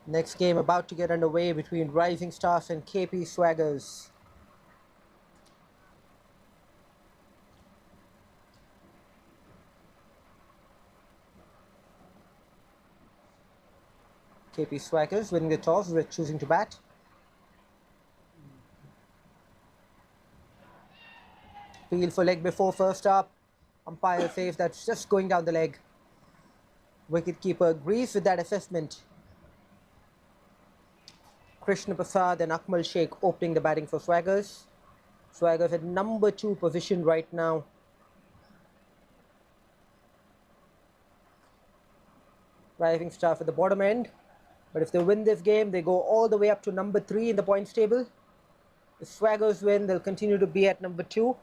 Next game about to get underway between Rising Stars and 𝗃𝗵𝗃𝗃. 𝗃𝗵𝗃𝗃 winning the toss with choosing to bat. Field for leg before first up. Umpire says that's just going down the leg. Wicketkeeper agrees with that assessment. Krishna Prasad and 𝗃𝗏𝗃 opening the batting for Swaggers. Swaggers at number 2 position right now. Rising Stars at the bottom end. But if they win this game, they go all the way up to number 3 in the points table. If Swaggers win, they'll continue to be at number 2.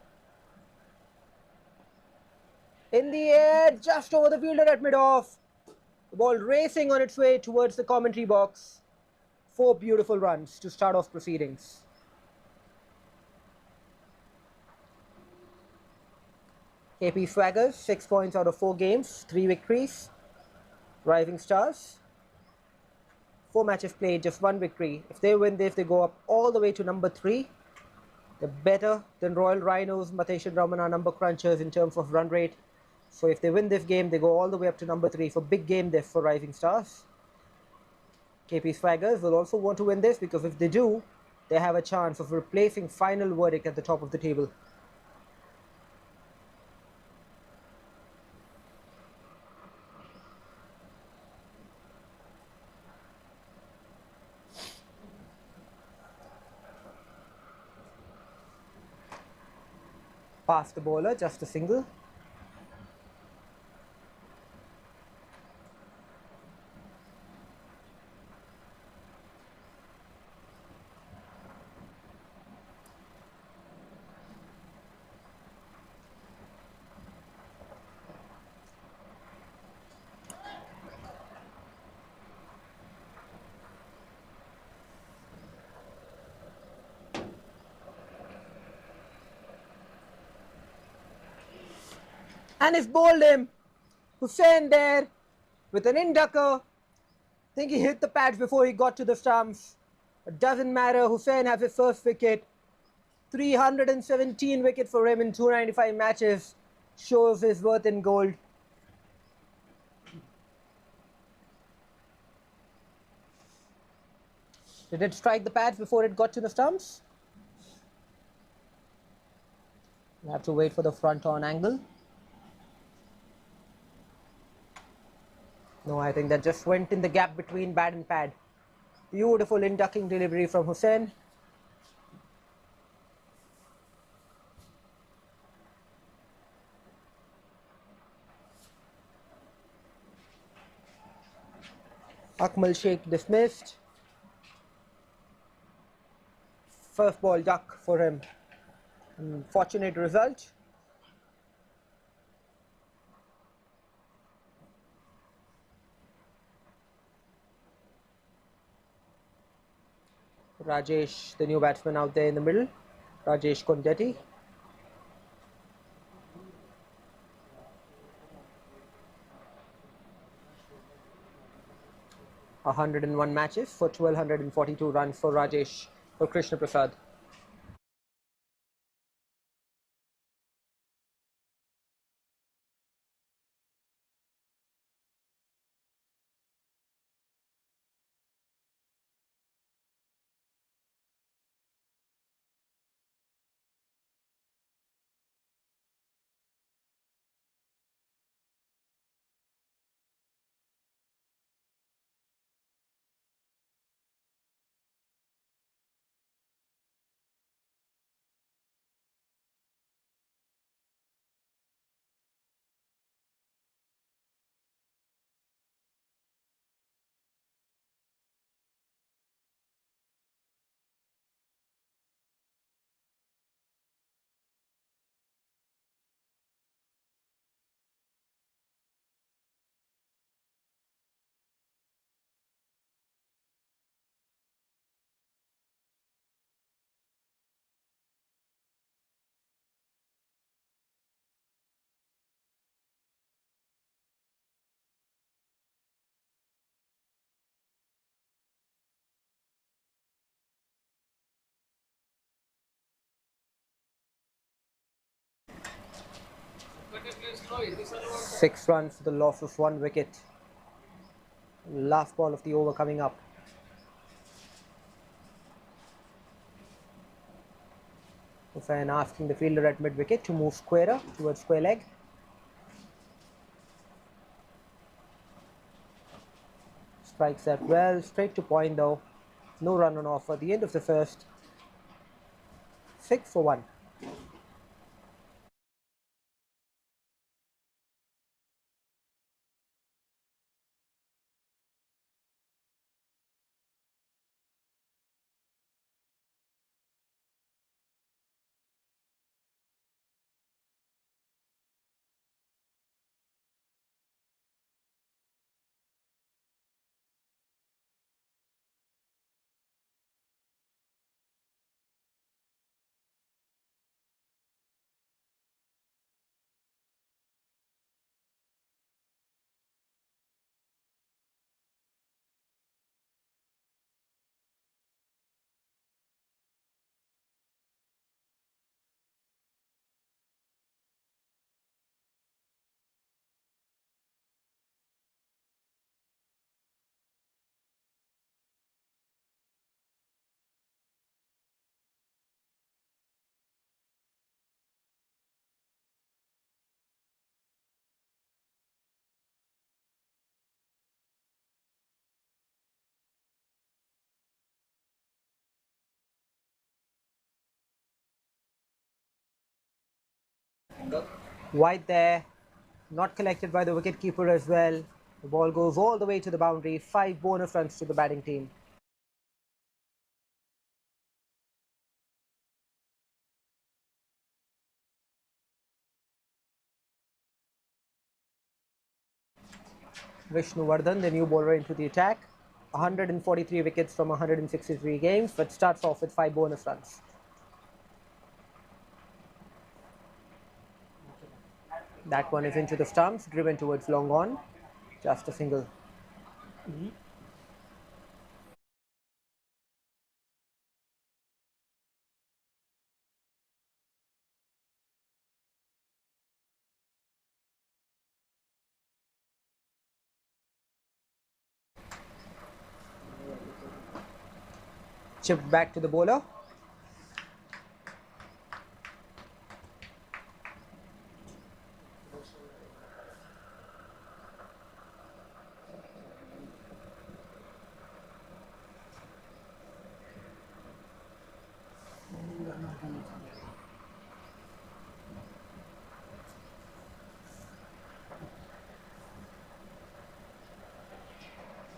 In the air, just over the fielder at mid-off. The ball racing on its way towards the commentary box. 4 beautiful runs to start off proceedings. KP Swaggers, 6 points out of 4 games, 3 victories. Rising Stars, 4 matches played, just 1 victory. If they win this, they go up all the way to number 3. They're better than Royal Rhinos, Mathesh and Raman are number crunchers in terms of run rate. So if they win this game, they go all the way up to number 3 for big game there for Rising Stars. KP Swaggers will also want to win this because if they do, they have a chance of replacing Final Verdict at the top of the table. Past the bowler, just a single. And he's bowled him. Hussain there with an inducker. I think he hit the pads before he got to the stumps. It doesn't matter. Hussain has his first wicket. 317 wickets for him in 295 matches. Shows his worth in gold. Did it strike the pads before it got to the stumps? We'll have to wait for the front on angle. No, I think that just went in the gap between bat and pad. Beautiful inducking delivery from Hussain. 𝗃𝗏𝗃𝗃 dismissed. First ball duck for him. Fortunate result. Rajesh, the new batsman out there in the middle. Rajesh Kondeti. $101 matches for 1,242 runs for Rajesh, for Krishna Prasad. 6 runs for the loss of 1 wicket. Last ball of the over coming up. Hussain asking the fielder at mid-wicket to move squarer towards square leg. Strikes that well, straight to point though. No run on offer. The end of the first. 6 for 1. Wide there, not collected by the wicketkeeper as well. The ball goes all the way to the boundary. 5 bonus runs to the batting team. Vishnuvardhan, the new bowler, into the attack. 143 wickets from 163 games, but starts off with 5 bonus runs. That one is into the stumps, driven towards long on. Just a single. Chipped back to the bowler.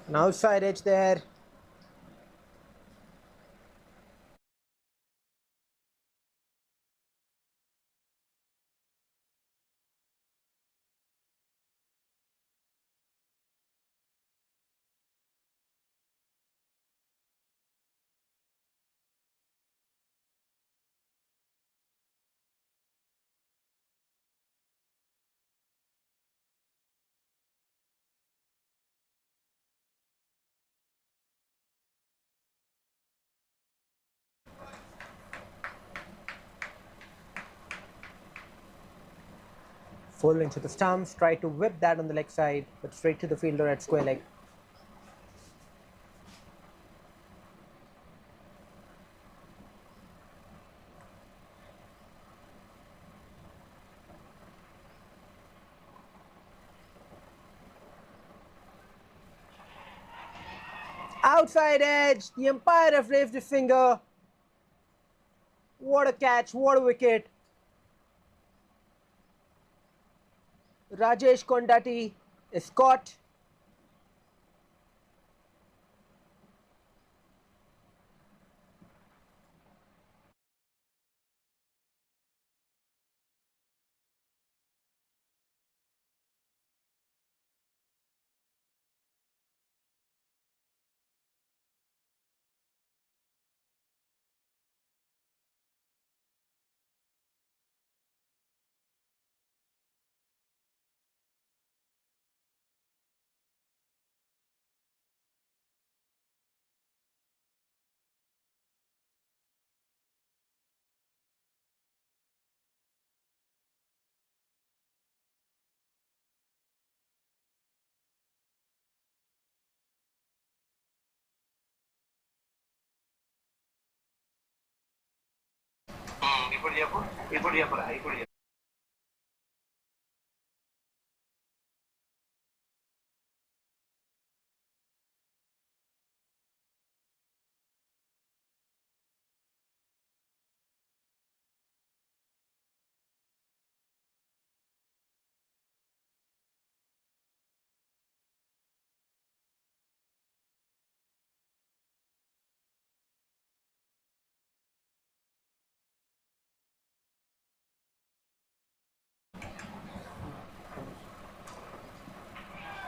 An outside edge there. Full into the stumps, try to whip that on the leg side, but straight to the fielder at square leg. Outside edge, the umpire have raised his finger. What a catch, what a wicket. Rajesh Kondati is caught.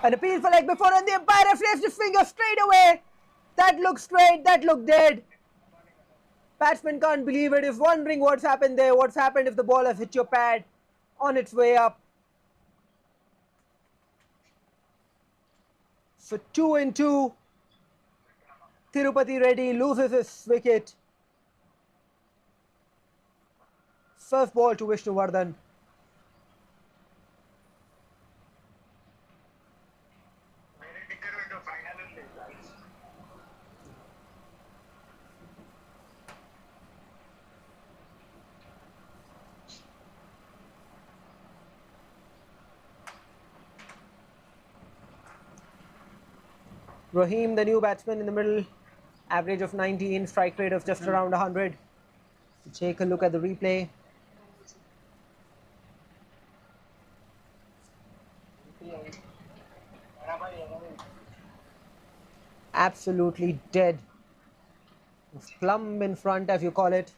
An appeal for leg before, and the umpire flips his finger straight away. That looked straight, that looked dead. Batsman can't believe it. Is wondering what's happened there. What's happened if the ball has hit your pad on its way up. So 2-2. 𝗃𝗶𝗃𝗲 Reddy loses his wicket. First ball to 𝘂𝗵𝗏𝗏. Rahim, the new batsman in the middle, average of 19, strike rate of just around 100. Take a look at the replay. Absolutely dead. It's plumb in front, as you call it.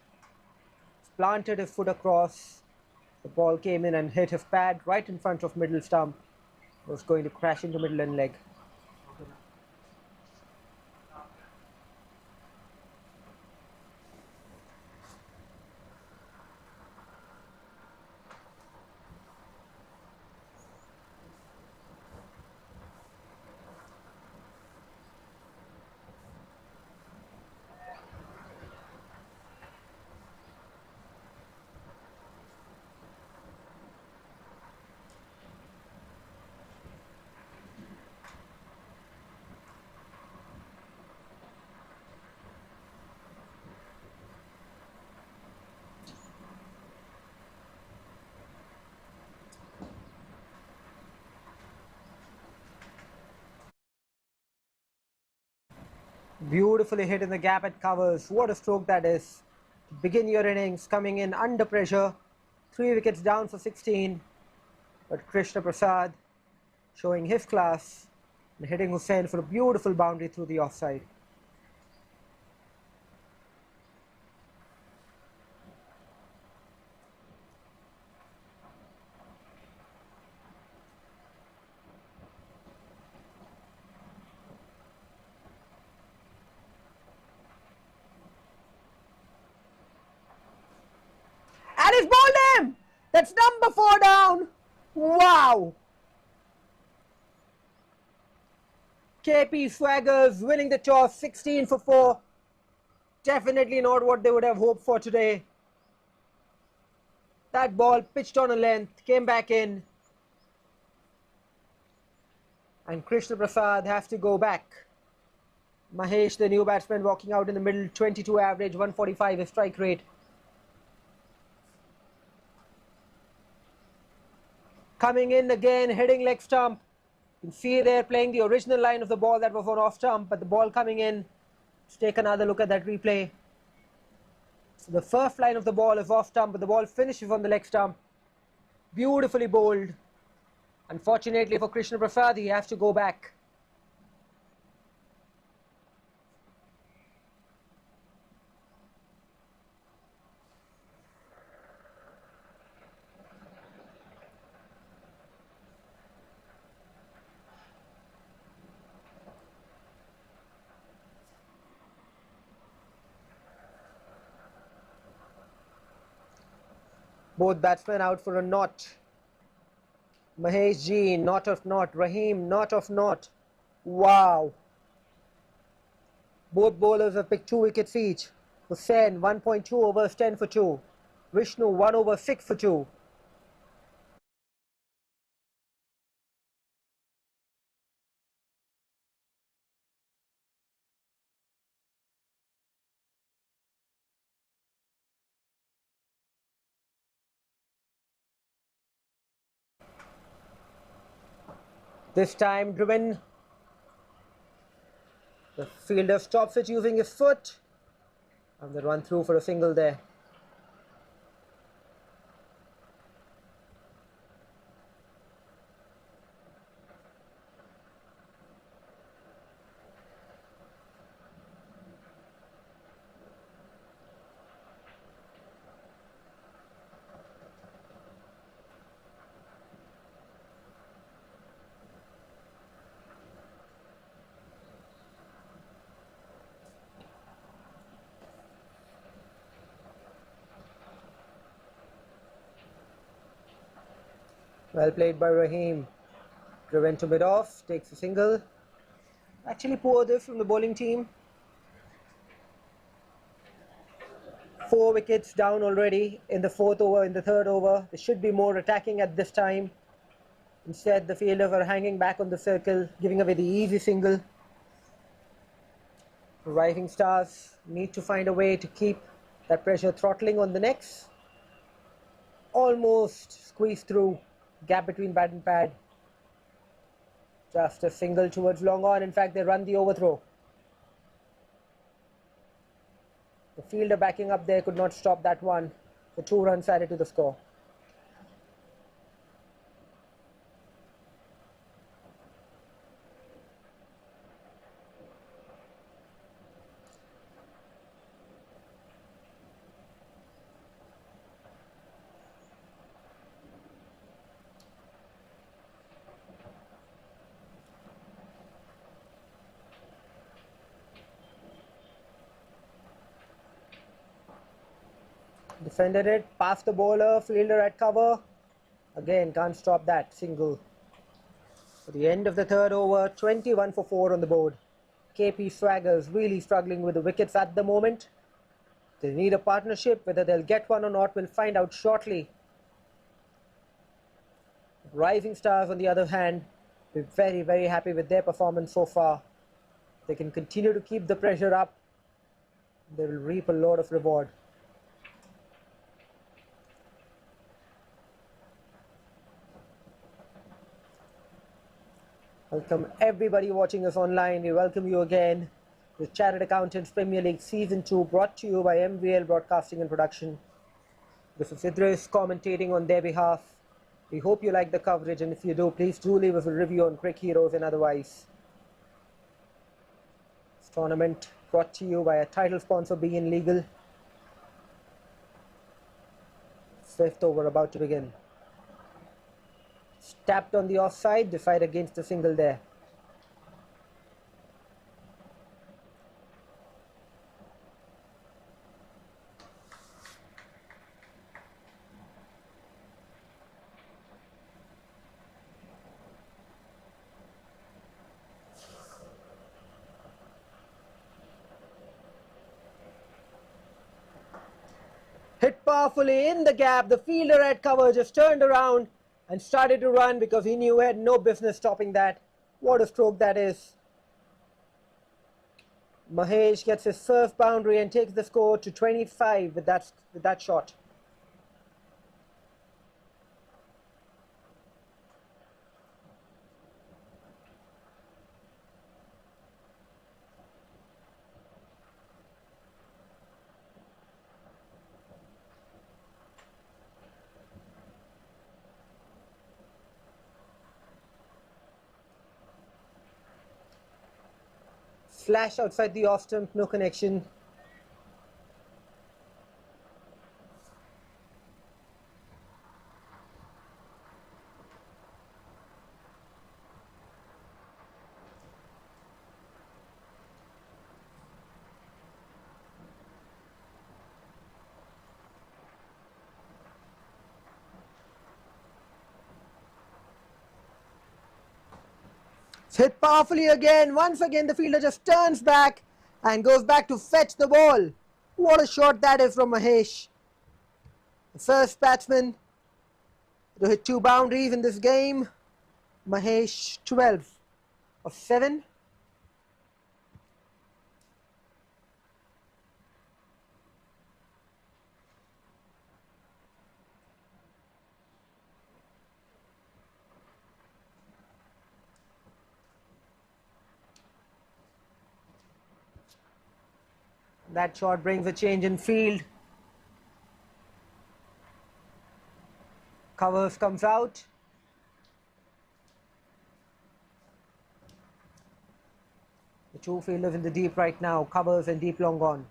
Planted his foot across. The ball came in and hit his pad right in front of middle stump. Was going to crash into middle and leg. Beautifully hit in the gap at covers. What a stroke that is. To begin your innings, coming in under pressure. 3 wickets down for 16. But 𝗃𝗏𝗃𝗃 showing his class and hitting Hussain for a beautiful boundary through the offside. And he's bowled him! That's number 4 down. Wow! 𝗃𝗶𝗃𝗲 winning the toss, 16 for 4. Definitely not what they would have hoped for today. That ball pitched on a length, came back in. And 𝗃𝗏𝗃𝗃 has to go back. Mahesh, the new batsman, walking out in the middle, 22 average, 145 strike rate. Coming in again, hitting leg stump. You can see they're playing the original line of the ball that was on off stump, but the ball coming in. Let's take another look at that replay. So the first line of the ball is off stump, but the ball finishes on the leg stump. Beautifully bowled. Unfortunately for 𝗃𝗏𝗃𝗲, he has to go back. Both batsmen out for a not. Mahesh Ji, not of not. Rahim, not of not. Wow. Both bowlers have picked 2 wickets each. Hussain, 1.2 overs, 10 for 2. Vishnu, 1 over 6 for 2. This time driven. The fielder stops it using his foot. And the run through for a single there. Well played by Rahim. Driven to mid-off, takes a single. Actually poor this from the bowling team. 4 wickets down already in the 4th over, in the 3rd over. They should be more attacking at this time. Instead, the fielders are hanging back on the circle, giving away the easy single. Rising Stars need to find a way to keep that pressure throttling on the necks. Almost squeezed through. Gap between bat and pad. Just a single towards long on. In fact, they run the overthrow. The fielder backing up there could not stop that one. The 2 runs added to the score. Defended it, past the bowler, fielder at cover. Again, can't stop that single. For the end of the 3rd over, 21 for 4 on the board. KP Swaggers really struggling with the wickets at the moment. They need a partnership. Whether they'll get one or not, we'll find out shortly. Rising Stars, on the other hand, we're very, very happy with their performance so far. They can continue to keep the pressure up. They will reap a lot of reward. Welcome everybody watching us online. We welcome you again. The Chartered Accountants Premier League Season 2 brought to you by MVL Broadcasting and Production. This is Idris commentating on their behalf. We hope you like the coverage, and if you do, please do leave us a review on Crick Heroes and otherwise. This tournament brought to you by a title sponsor, beIN Legal. 5th over about to begin. Tapped on the offside, decide against the single there. Hit powerfully in the gap. The fielder at cover just turned around and started to run because he knew he had no business stopping that. What a stroke that is. Mahesh gets his first boundary and takes the score to 25 with that shot. Flash outside the off stump, no connection. It's hit powerfully again. Once again, the fielder just turns back and goes back to fetch the ball. What a shot that is from Mahesh. The first batsman to hit 2 boundaries in this game. Mahesh, 12 of 7. That shot brings a change in field. Covers comes out. The two fielders in the deep right now, Covers and deep long on.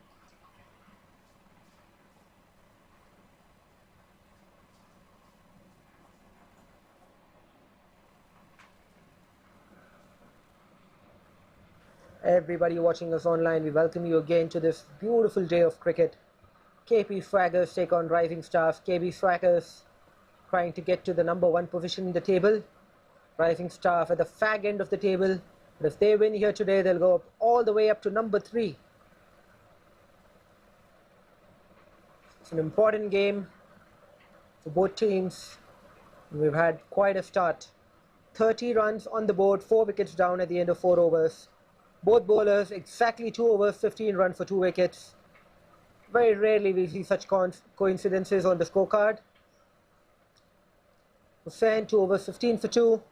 Everybody watching us online, we welcome you again to this beautiful day of cricket. 𝗃𝗵𝗃𝗲 take on Rising Stars. 𝗃𝗵𝗃𝗲 trying to get to the #1 position in the table. Rising Stars at the fag end of the table. But if they win here today, they'll go up all the way up to #3. It's an important game for both teams. We've had quite a start. 30 runs on the board, 4 wickets down at the end of 4 overs. Both bowlers exactly 2 overs, 15 runs for 2 wickets. Very rarely we see such coincidences on the scorecard. Hussain 2 overs, 15 for 2.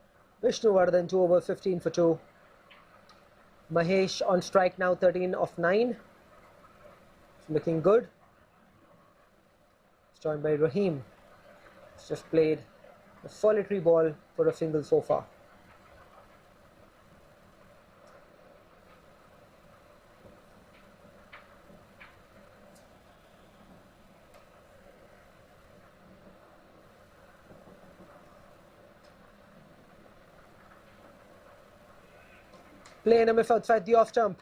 Vishnuvardhan 2 overs, 15 for 2. Mahesh on strike now, 13 of 9. It's looking good. It's joined by Rahim. It's just played a solitary ball for a single so far. Playing a miss outside the off stump.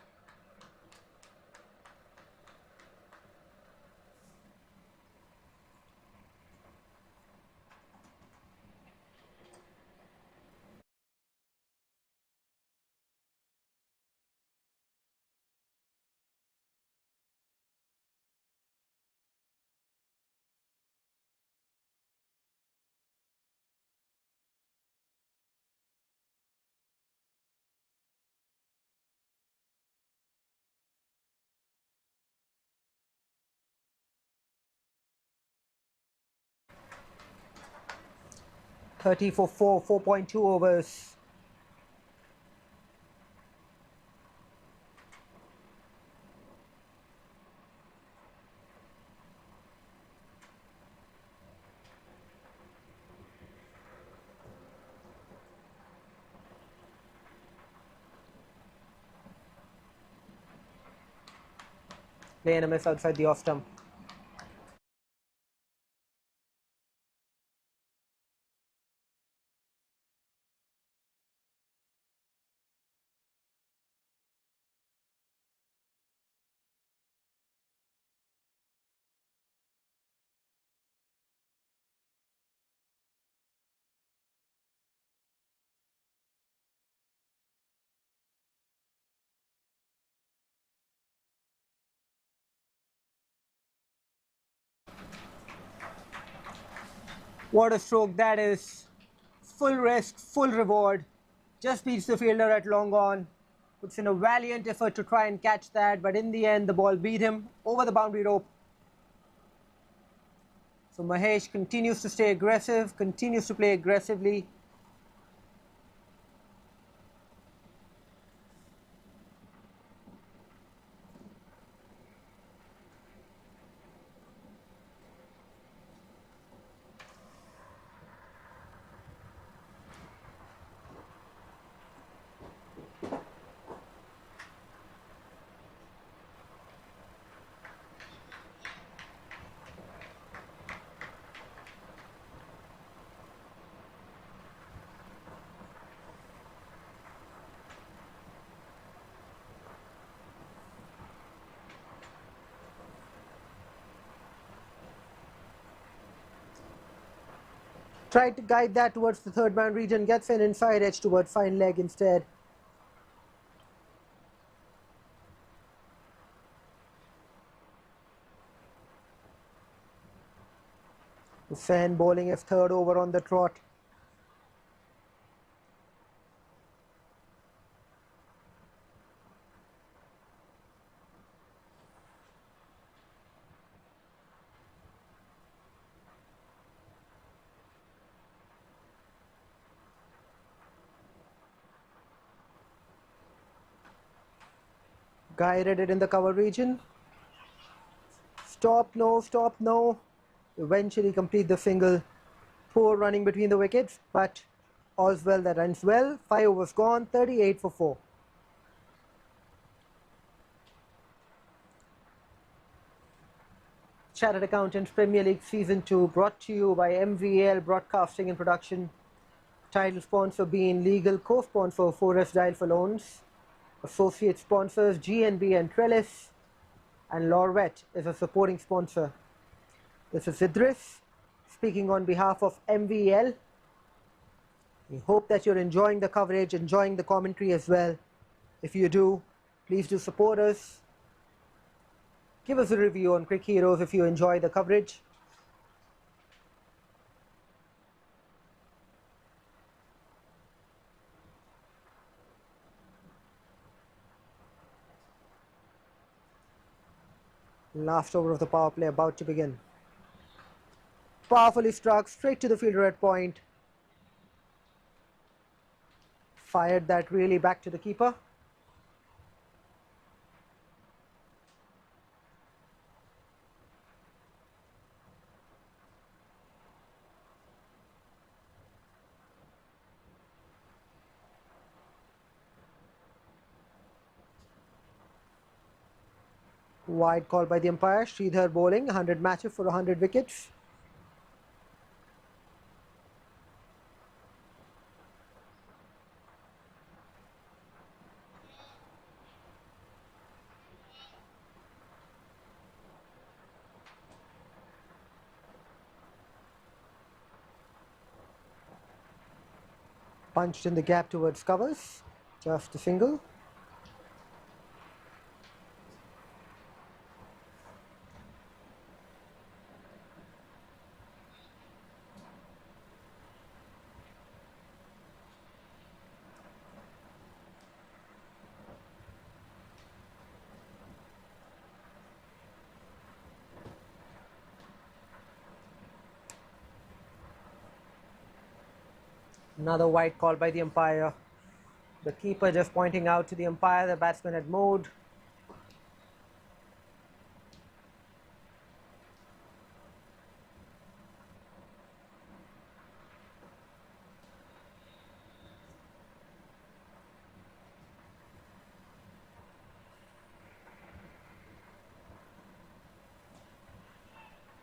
{30 for 4, 4.2 overs. Playing a miss outside the off stump. What a stroke that is. Full risk, full reward. Just beats the fielder at long on. Puts in a valiant effort to try and catch that, but in the end the ball beat him over the boundary rope. So Mahesh continues to stay aggressive, continues to play aggressively. Tried to guide that towards the third man region, gets an inside edge towards fine leg instead. Hussain bowling his third over on the trot. Guided it in the cover region. Stop, no, stop, no. Eventually complete the single. Poor running between the wickets, but all's well that ends well. 5 overs gone, 38 for 4. Chartered Accountants Premier League Season 2 brought to you by MVL Broadcasting and Production. Title sponsor being legal co-sponsor 𝘊𝗺 Loans. Associate sponsors GNB and Trellis. And 𝘊𝗨 is a supporting sponsor. This is Idris speaking on behalf of MVL. We hope that you're enjoying the coverage, enjoying the commentary as well. If you do, please do support us. Give us a review on Cricket Heroes if you enjoy the coverage. Last over of the power play about to begin. Powerfully struck straight to the fielder at point. Fired that really back to the keeper. Wide call by the umpire. Sridhar bowling, 100 matches for 100 wickets. Punched in the gap towards covers. Just a single. Another wide call by the umpire. The keeper just pointing out to the umpire the batsman had moved.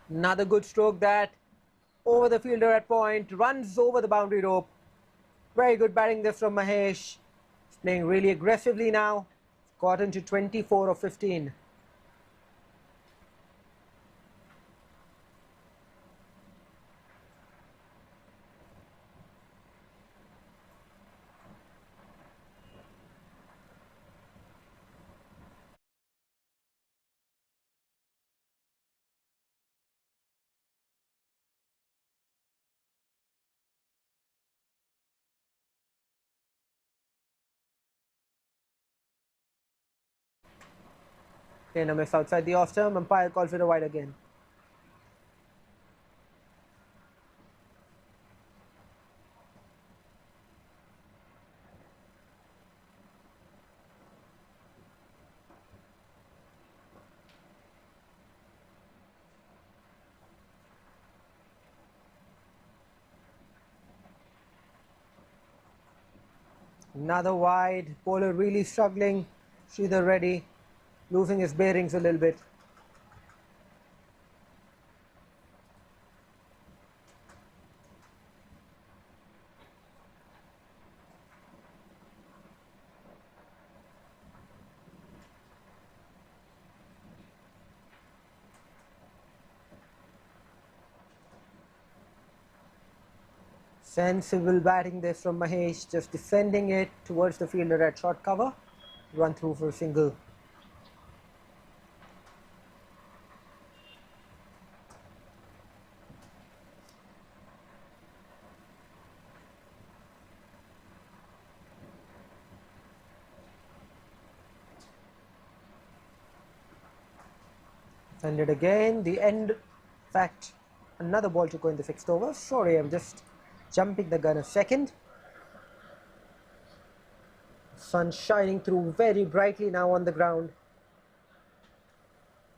Another good stroke that over the fielder at point, runs over the boundary rope. Very good batting there from Mahesh. He's playing really aggressively now. Got into 24 of 15. Again, a miss outside the off stump. Umpire calls it a wide again. Another wide. Bowler really struggling. Sridhar ready. Losing his bearings a little bit. Sensible batting this from Mahesh, just defending it towards the fielder at short cover. Run through for a single. Defended again. The end. In fact, another ball to go in the 6th over. Sorry, I'm just jumping the gun a second. Sun shining through very brightly now on the ground.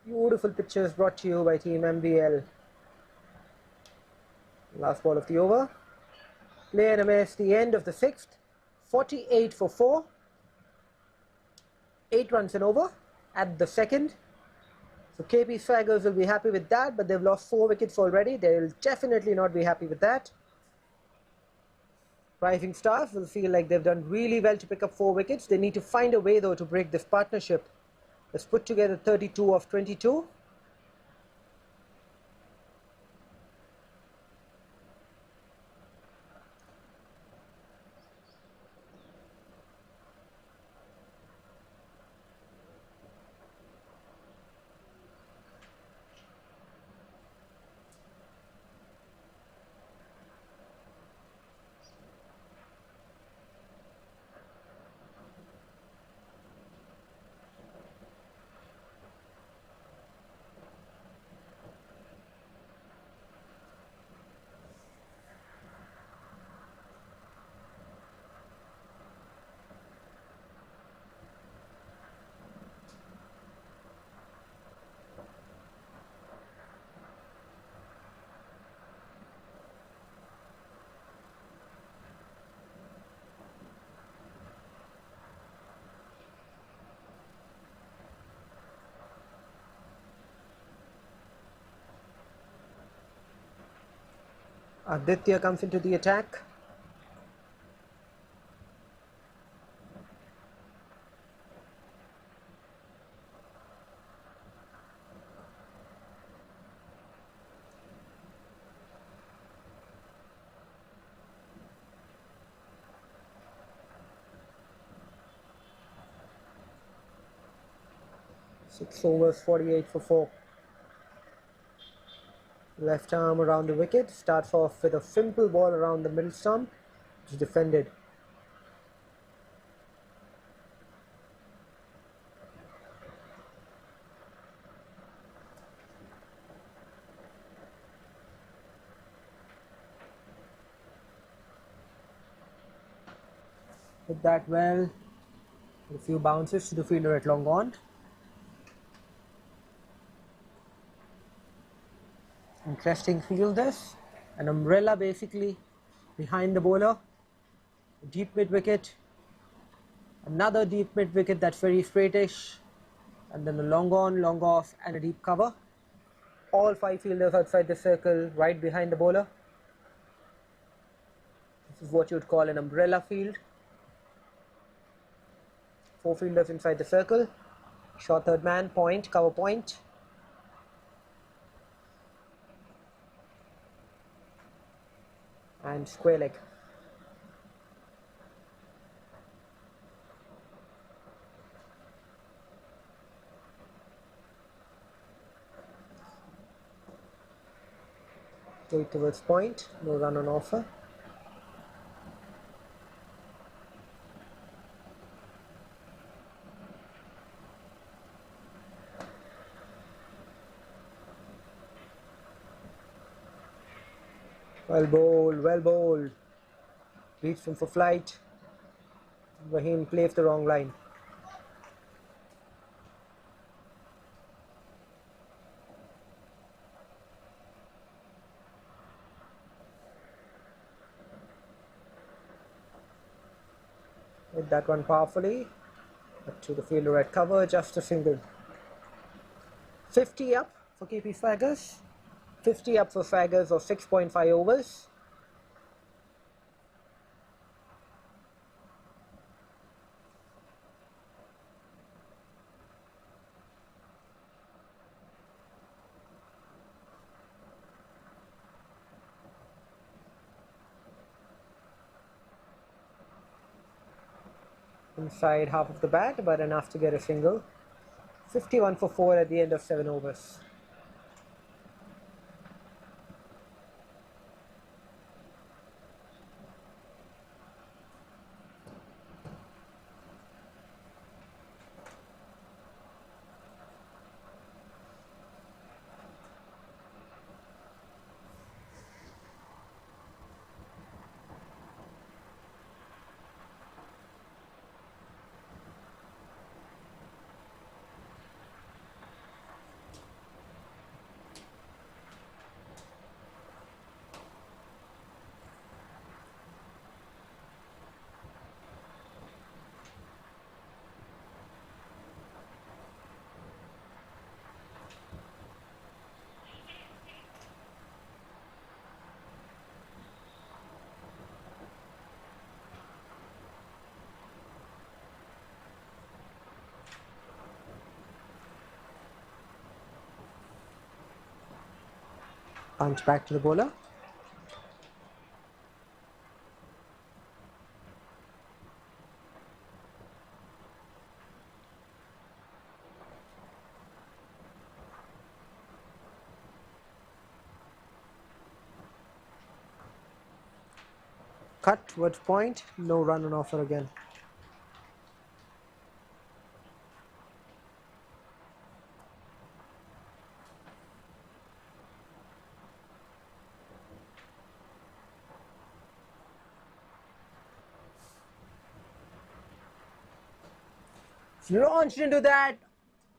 Beautiful pictures brought to you by Team MBL. Last ball of the over. Play and a miss, the end of the 6th. 48 for 4. 8 runs and over at the 2nd. So 𝘃𝗵𝗃𝗲 will be happy with that, but they've lost 4 wickets already. They'll definitely not be happy with that. Rising Stars will feel like they've done really well to pick up 4 wickets. They need to find a way though to break this partnership. Let's put together 32 of 22. Aditya comes into the attack. Six overs, 48 for 4. Left arm around the wicket, starts off with a simple ball around the middle stump, which is defended. Hit that well, a few bounces to the fielder at long on. Interesting field this. An umbrella basically behind the bowler. Deep mid wicket. Another deep mid wicket that's very straightish. And then a long on, long off and a deep cover. All 5 fielders outside the circle, right behind the bowler. This is what you would call an umbrella field. 4 fielders inside the circle. Short third man, point, cover point. And square leg. Going towards point, no run on offer. Well bowled, well bowled. Reached him for flight. Rahim played the wrong line. Hit that one powerfully. Up to the fielder at cover, just a single. 50 up for 𝘃𝗵𝗃𝗲. 50 up for 𝗃𝗲 or 6.5 overs. Inside half of the bat, but enough to get a single. 51 for 4 at the end of 7 overs. Punch back to the bowler. Cut towards point, no run on offer again. Launched into that,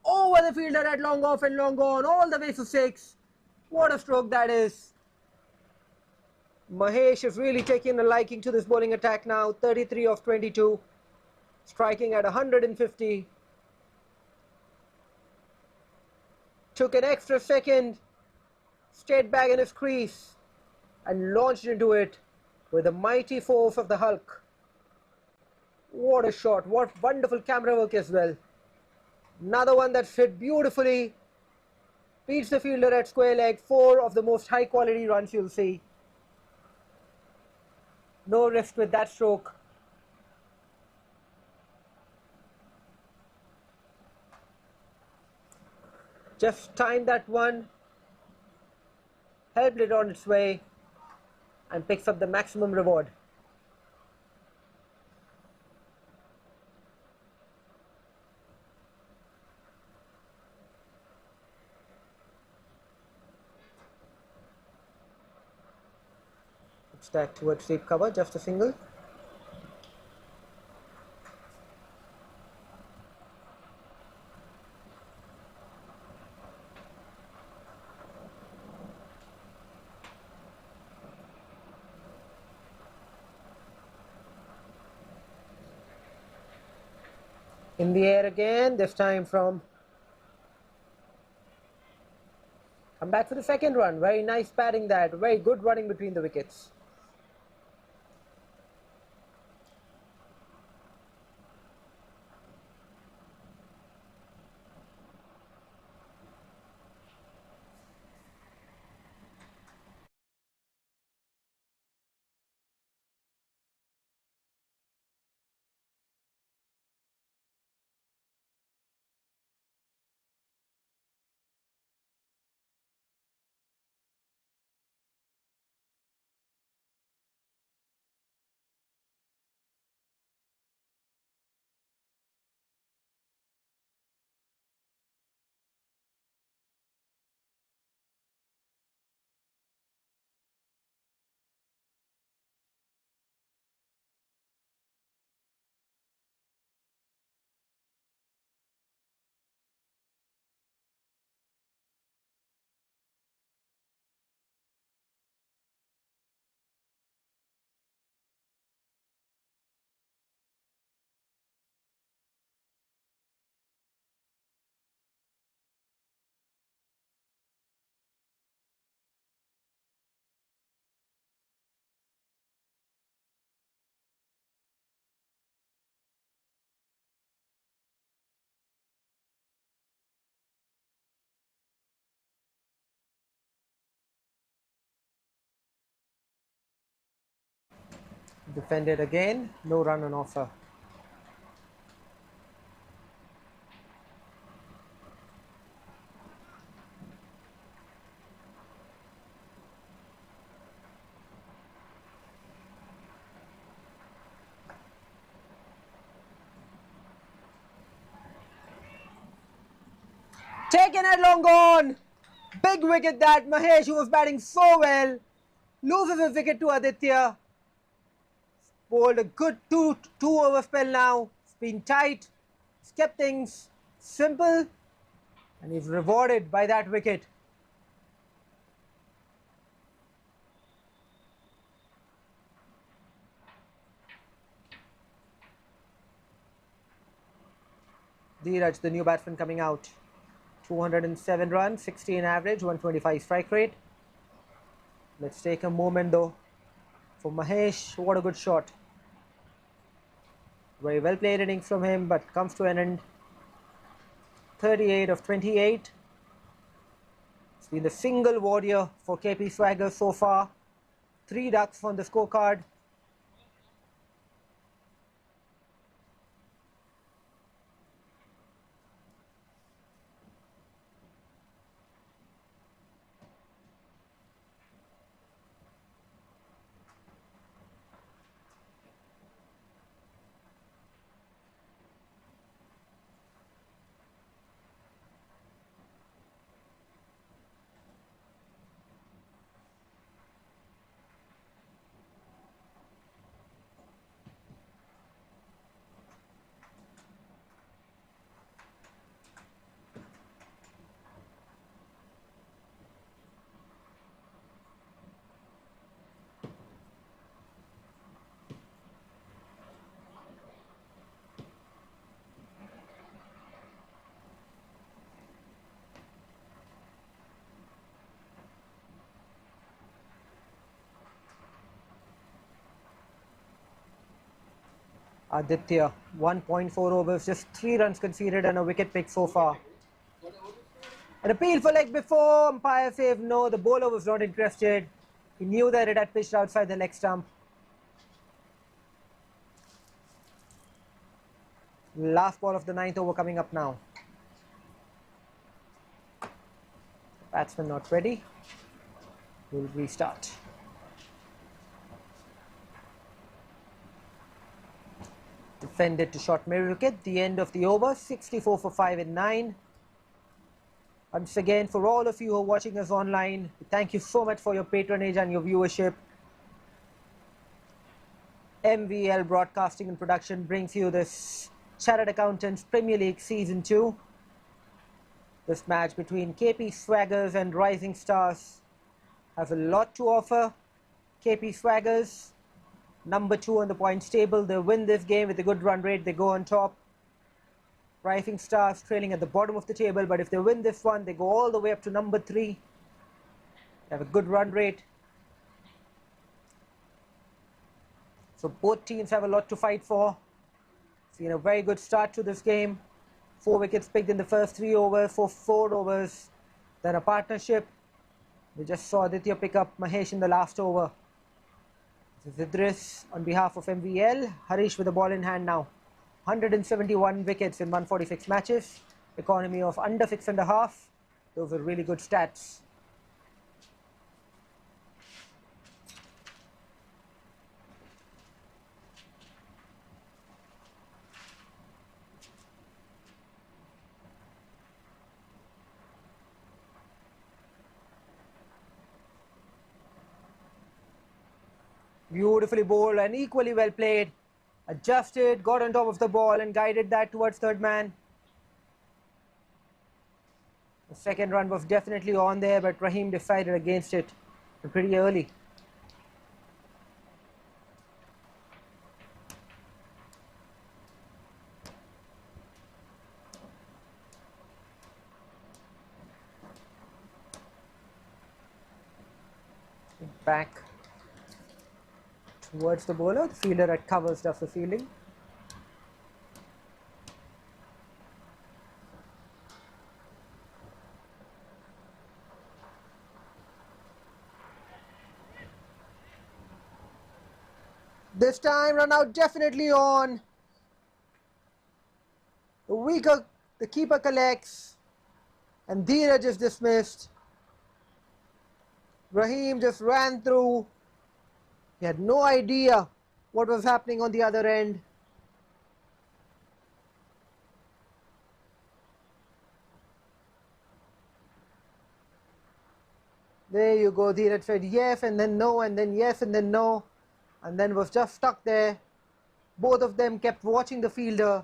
over the fielder at long off and long on, all the way for 6. What a stroke that is. Mahesh is really taking a liking to this bowling attack now. 33 of 22, striking at 150. Took an extra second, stayed back in his crease and launched into it with a mighty force of the Hulk. What a shot, what wonderful camera work as well. Another one that fit beautifully. Beats the fielder at square leg. 4 of the most high quality runs you'll see. No risk with that stroke. Just timed that one, helped it on its way, and picks up the maximum reward. Stack towards sweep cover, just a single. In the air again, this time from. Come back for the second run. Very nice batting that. Very good running between the wickets. Defended again, no run on offer. Taken at long on. Big wicket that. Mahesh, who was batting so well, loses his wicket to Aditya. Bowled a good two over spell now. It's been tight. It's kept things simple. And he's rewarded by that wicket. Dheeraj, the new batsman coming out. 207 runs, 16 average, 125 strike rate. Let's take a moment though. For Mahesh, what a good shot. Very well played innings from him, but comes to an end. 38 of 28. It's been the single warrior for 𝗃𝗶𝘃𝗲 so far. 3 ducks on the scorecard. Aditya, 1.4 overs, just 3 runs conceded and a wicket pick so far. An appeal for leg before, umpire said no, the bowler was not interested. He knew that it had pitched outside the leg stump. Last ball of the 9th over coming up now. Batsman not ready. We'll restart. Defended to short middle wicket. The end of the over. 64 for 5 and 9. Once again, for all of you who are watching us online, thank you so much for your patronage and your viewership. MVL Broadcasting and Production brings you this Chartered Accountants Premier League Season 2. This match between 𝗃𝗶𝘃𝗲𝗛 and Rising Stars has a lot to offer. 𝗃𝗶𝘃𝗃𝗲, number 2 on the points table. They win this game with a good run rate, they go on top. Rising Stars trailing at the bottom of the table, but if they win this one, they go all the way up to number 3. They have a good run rate. So both teams have a lot to fight for. Seen a very good start to this game. 4 wickets picked in the first 3 overs, 4 overs, then a partnership. We just saw Aditya pick up Mahesh in the last over. This is Idris on behalf of MVL. Harish with the ball in hand now. 171 wickets in 146 matches. Economy of under 6.5. Those are really good stats. Beautifully bowled and equally well played. Adjusted, got on top of the ball and guided that towards third man. The second run was definitely on there, but Rahim decided against it pretty early. Back towards the bowler. The fielder at covers does the fielding. This time run out definitely on. The keeper collects and 𝗃𝗏 is dismissed. Rahim just ran through. He had no idea what was happening on the other end. There you go. 𝗃𝗏 said yes and then no and then yes and then no, and then was just stuck there. Both of them kept watching the fielder.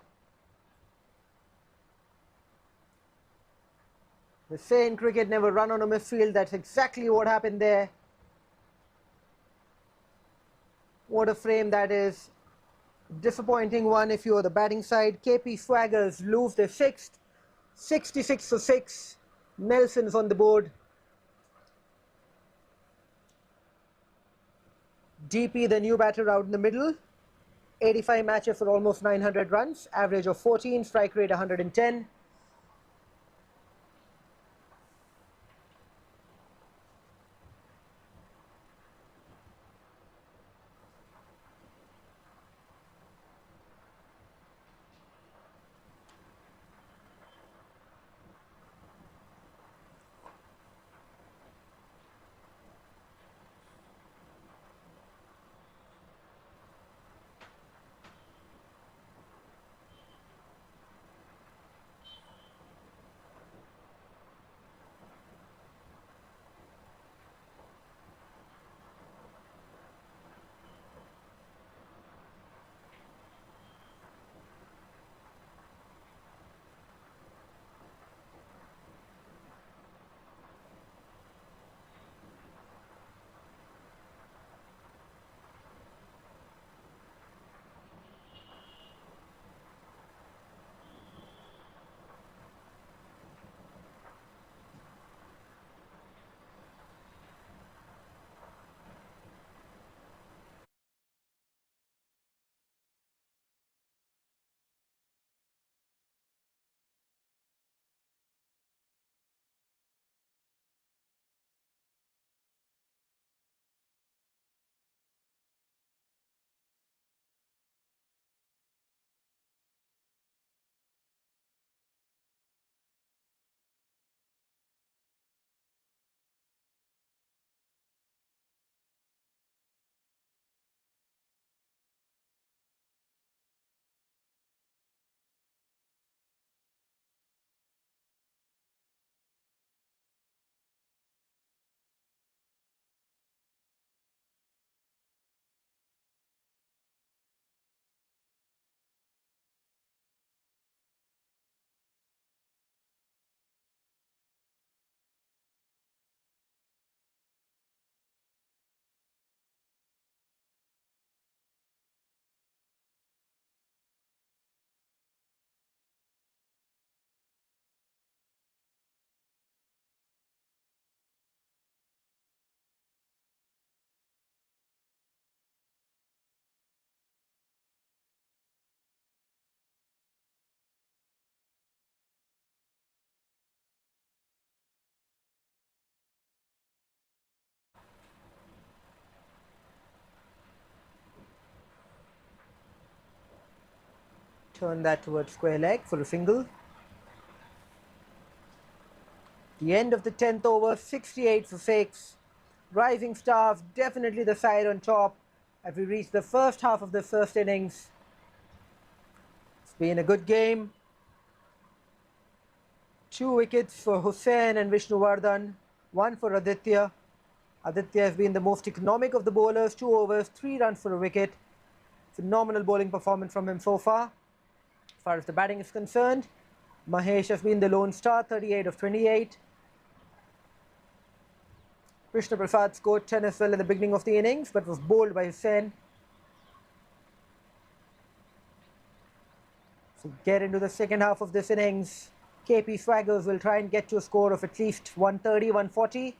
They say in cricket, never run on a misfield. That's exactly what happened there. What a frame that is. Disappointing one if you are the batting side. 𝗃𝗶𝘃𝗲𝗛 lose their 6th. 66 for 6. Nelson's on the board. DP, the new batter, out in the middle. 85 matches for almost 900 runs. Average of 14. Strike rate 110. Turn that towards square leg for a single. The end of the 10th over, 68 for 6. Rising Stars, definitely the side on top as we reach the first half of the first innings. It's been a good game. 2 wickets for Hussain and Vishnuvardhan, 1 for Aditya. Aditya has been the most economic of the bowlers, 2 overs, 3 runs for a wicket. Phenomenal bowling performance from him so far. As far as the batting is concerned, Mahesh has been the lone star, 38 of 28. Krishna Prasad scored 10 as well in the beginning of the innings, but was bowled by Hussain. So get into the second half of this innings. 𝗃𝗵𝗃𝗲 will try and get to a score of at least 130, 140.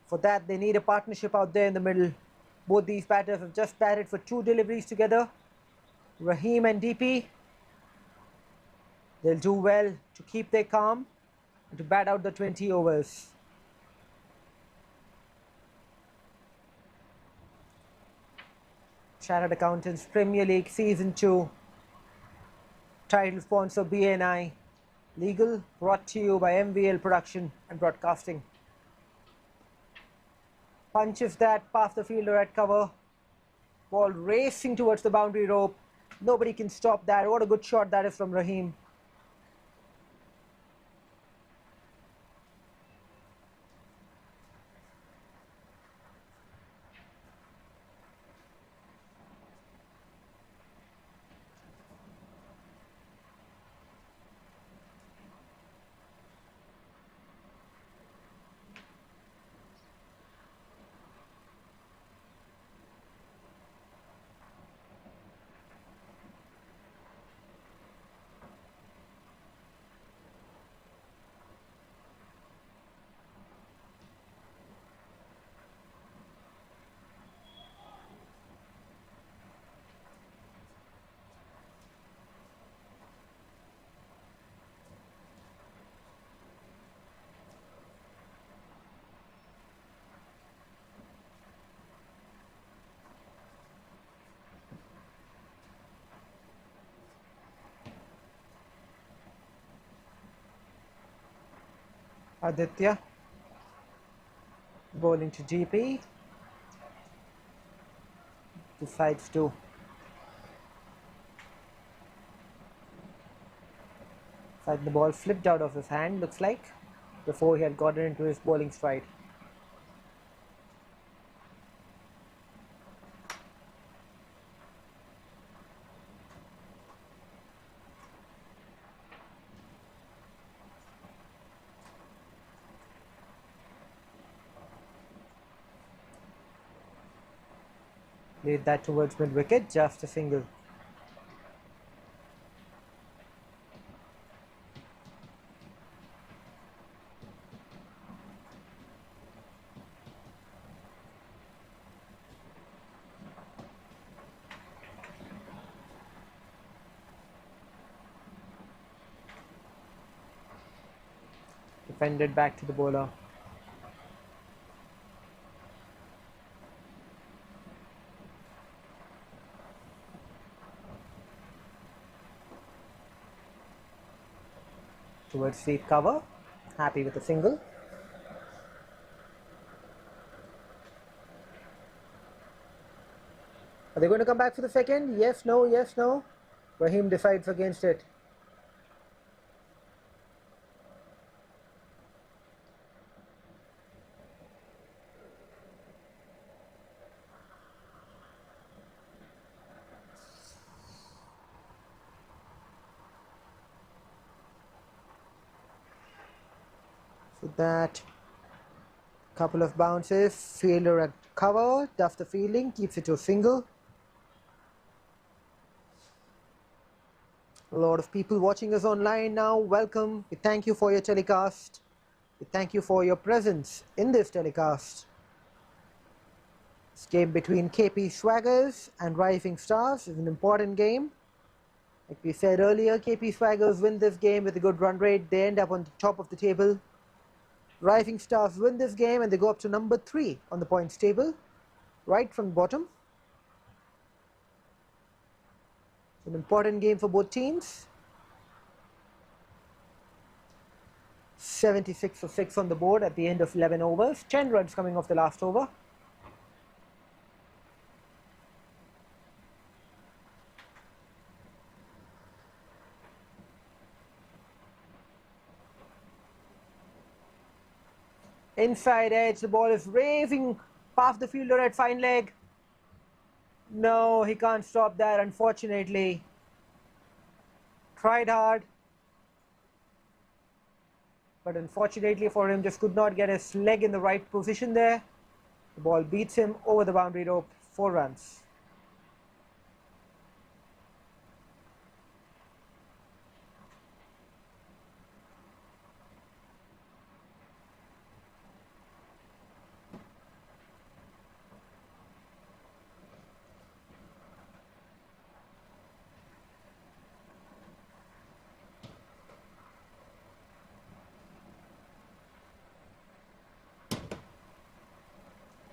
For that, they need a partnership out there in the middle. Both these batters have just batted for 2 deliveries together. Rahim and DP. They'll do well to keep their calm and to bat out the 20 overs. Chartered Accountants Premier League Season 2. Title sponsor BNI. Legal brought to you by MVL Production and Broadcasting. Punches that past the fielder at cover. Ball racing towards the boundary rope. Nobody can stop that. What a good shot that is from Rahim. Aditya bowling to DP, decides to the ball flipped out of his hand, looks like, before he had gotten into his bowling stride. Laid that towards mid wicket, just a single. Defended back to the bowler. Towards deep cover, happy with a single. Are they going to come back for the second? Yes, no, yes, no. Rahim decides against it. So that couple of bounces, fielder at cover, does the fielding, keeps it to a single. A lot of people watching us online now, welcome. We thank you for your telecast. We thank you for your presence in this telecast. This game between 𝗃𝗵𝗃𝗲 and Rising Stars is an important game. Like we said earlier, 𝗃𝗵𝗃𝗲 win this game with a good run rate. They end up on the top of the table. Rising Stars win this game and they go up to number 3 on the points table, right from the bottom. It's an important game for both teams. 76 for 6 on the board at the end of 11 overs. 10 runs coming off the last over. Inside edge, the ball is raving past the fielder at fine leg. No, he can't stop that, unfortunately. Tried hard, but unfortunately for him, just could not get his leg in the right position there. The ball beats him over the boundary rope, 4 runs.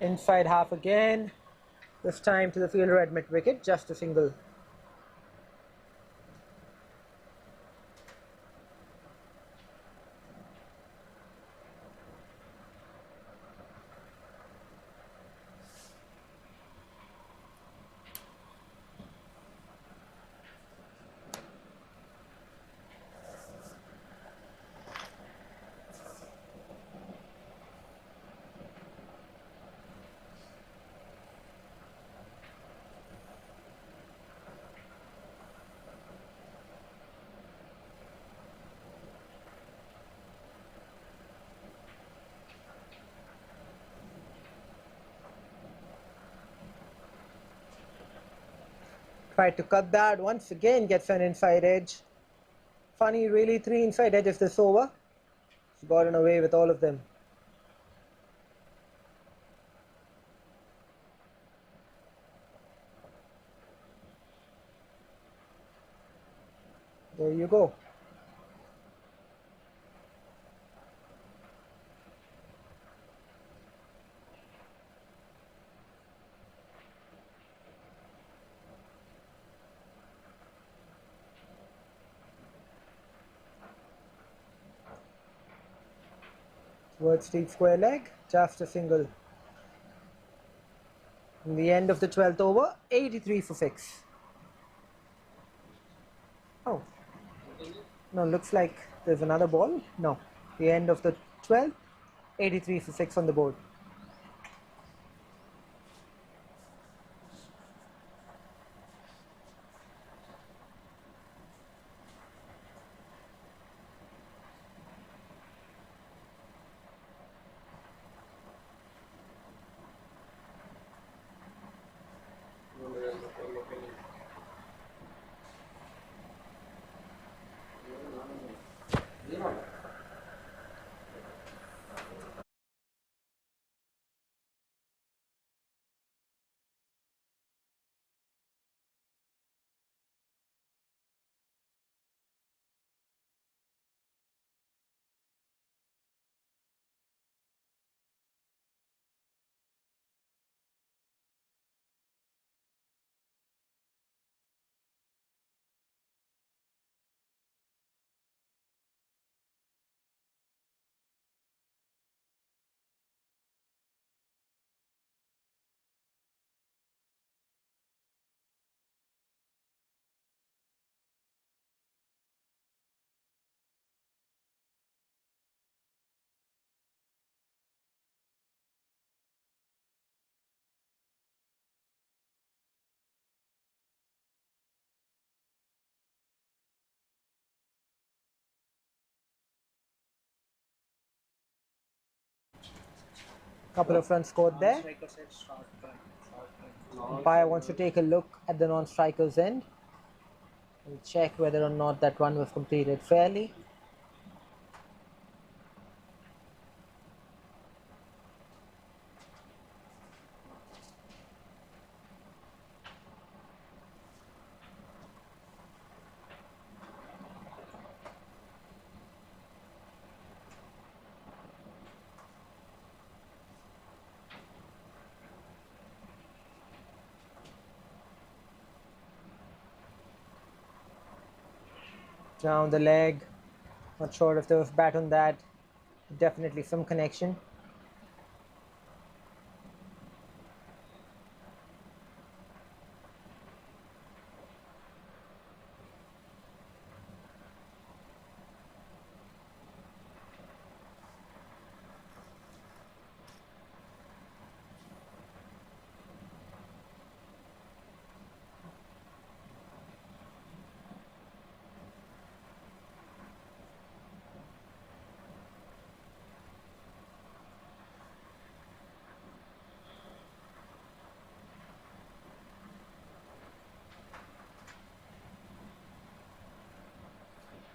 Inside half again, this time to the fielder at mid-wicket, just a single. Tried to cut that, once again gets an inside edge. Funny, really, 3 inside edges this over. He's gotten away with all of them. There you go. Towards deep square leg, just a single. In the end of the 12th over, 83 for 6. Oh, no, looks like there's another ball. No, the end of the 12th, 83 for 6 on the board. Couple of runs scored there. Umpire wants to take a look at the non-striker's end and check whether or not that run was completed fairly. Down the leg. Not sure if there was bat on that. Definitely some connection.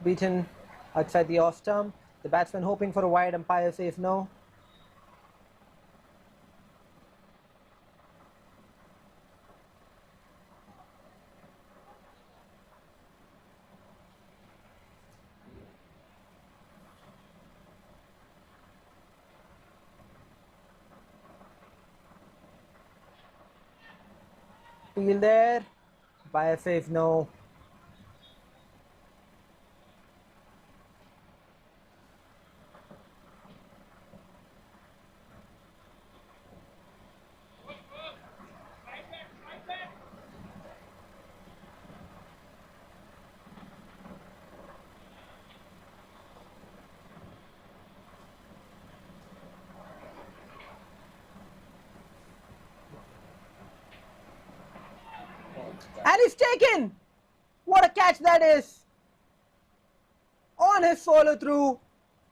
Beaten outside the off stump. The batsman hoping for a wide, umpire says no. Field there. Umpire says no. And he's taken! What a catch that is! On his follow through,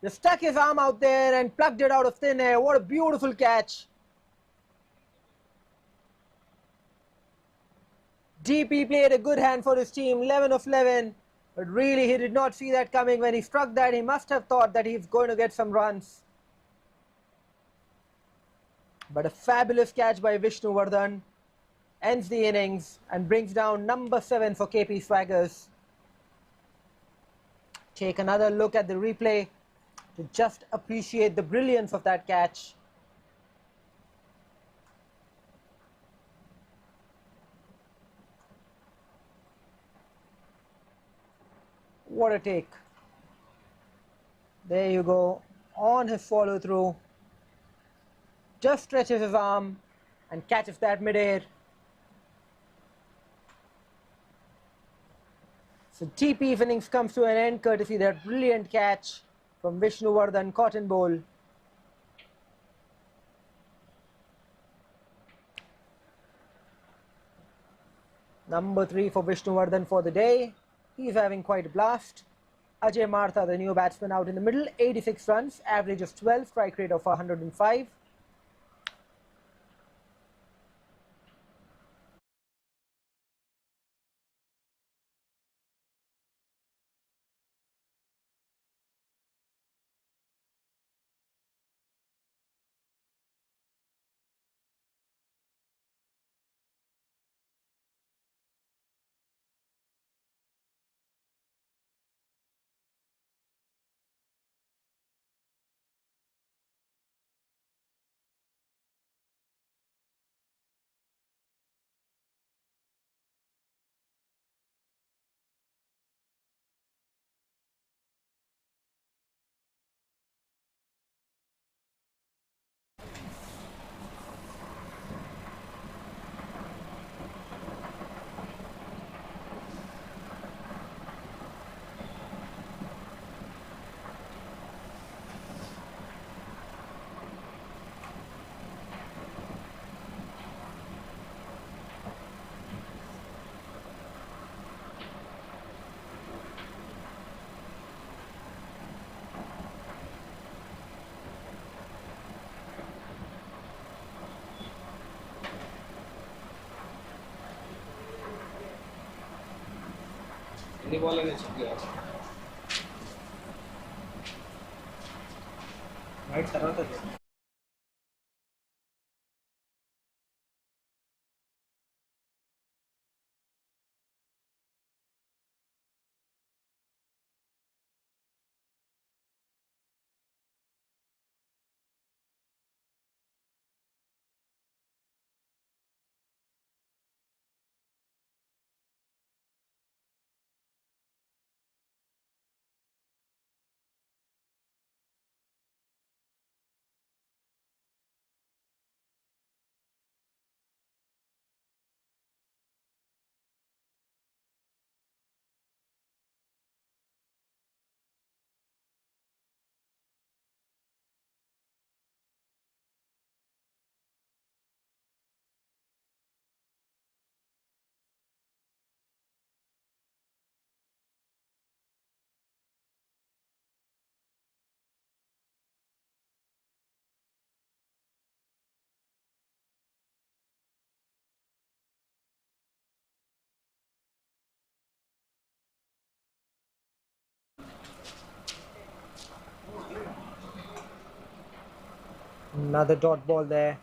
just stuck his arm out there and plucked it out of thin air. What a beautiful catch! DP played a good hand for his team, 11 of 11, but really he did not see that coming. When he struck that, he must have thought that he's going to get some runs. But a fabulous catch by 𝗏𝗺𝗏 ends the innings and brings down number 7 for KP Swaggers. Take another look at the replay to just appreciate the brilliance of that catch. What a take. There you go, on his follow through, just stretches his arm and catches that mid-air. So TP's innings comes to an end courtesy that brilliant catch from 𝗏𝗺𝗏 cotton bowl. Number 3 for 𝗏𝗺𝗏 for the day. He's having quite a blast. Ajay Martha, the new batsman, out in the middle, 86 runs, average of 12, strike rate of 105. ఎన్ని ball అనేది చెప్పు right తర్వాత Another dot ball there.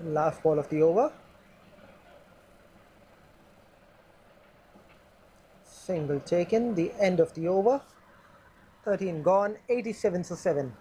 Last ball of the over. Single taken, the end of the over. 13 gone, 87 for 7.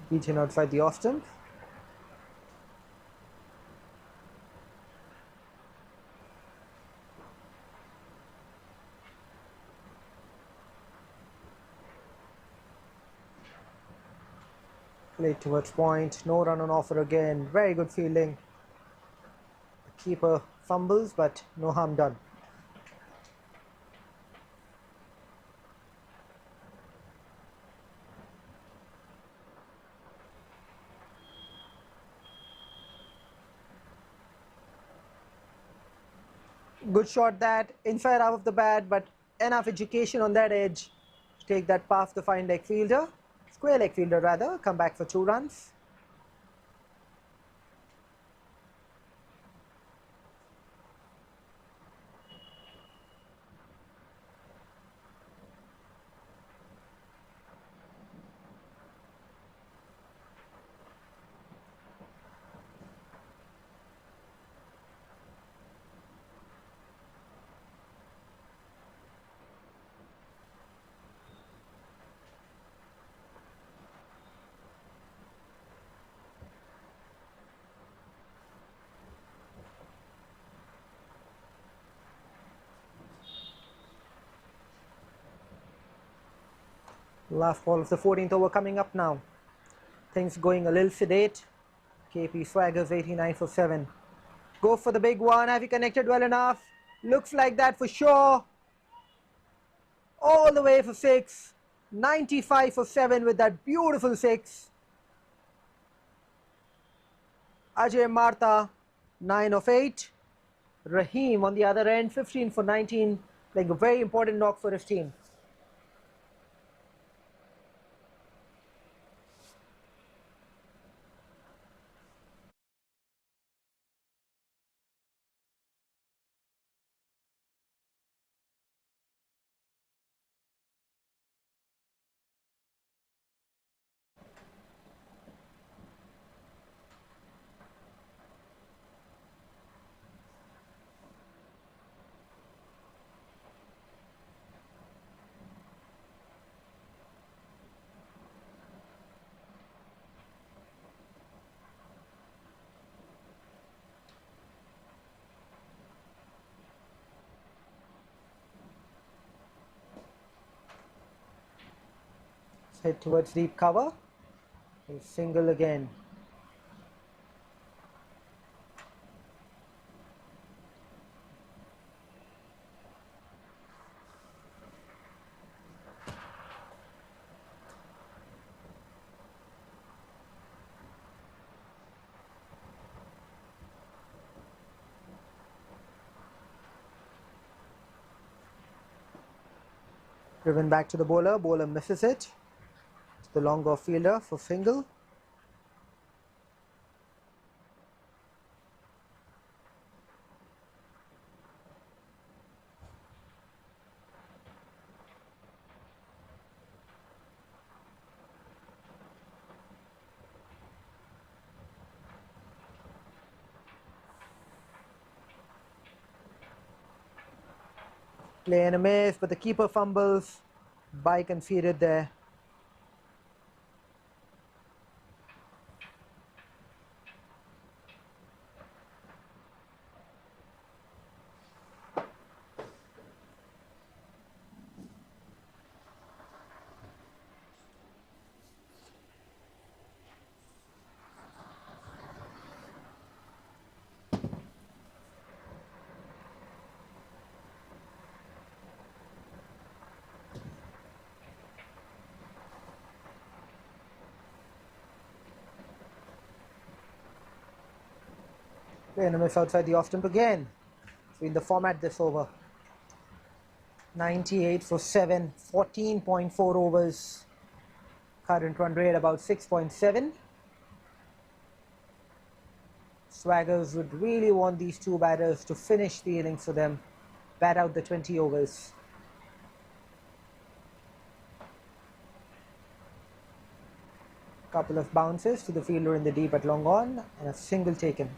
Beaten outside the off stump. Played towards point, no run on offer again. Very good fielding. The keeper fumbles, but no harm done. Good shot that, inside half of the bat, but enough education on that edge to take that path to find leg fielder. Square leg fielder rather, come back for 2 runs. Last ball of the 14th over coming up now. Things going a little sedate. 𝗃𝗵𝗃𝗲 swaggers 89 for 7. Go for the big one. Have you connected well enough? Looks like that for sure. All the way for 6. 95 for 7 with that beautiful 6. Ajay Martha, 9 of 8. Rahim on the other end, 15 for 19. Like a very important knock for his team. Head towards deep cover. A single again. Driven back to the bowler. Bowler misses it. The longer fielder for single. Play and a miss, but the keeper fumbles. Bike conceded there. Play and a miss outside the off stump again. So in the format this over. 98 for 7, 14.4 overs. Current run rate about 6.7. Swaggers would really want these two batters to finish the innings for them. Bat out the 20 overs. Couple of bounces to the fielder in the deep at long on and a single taken.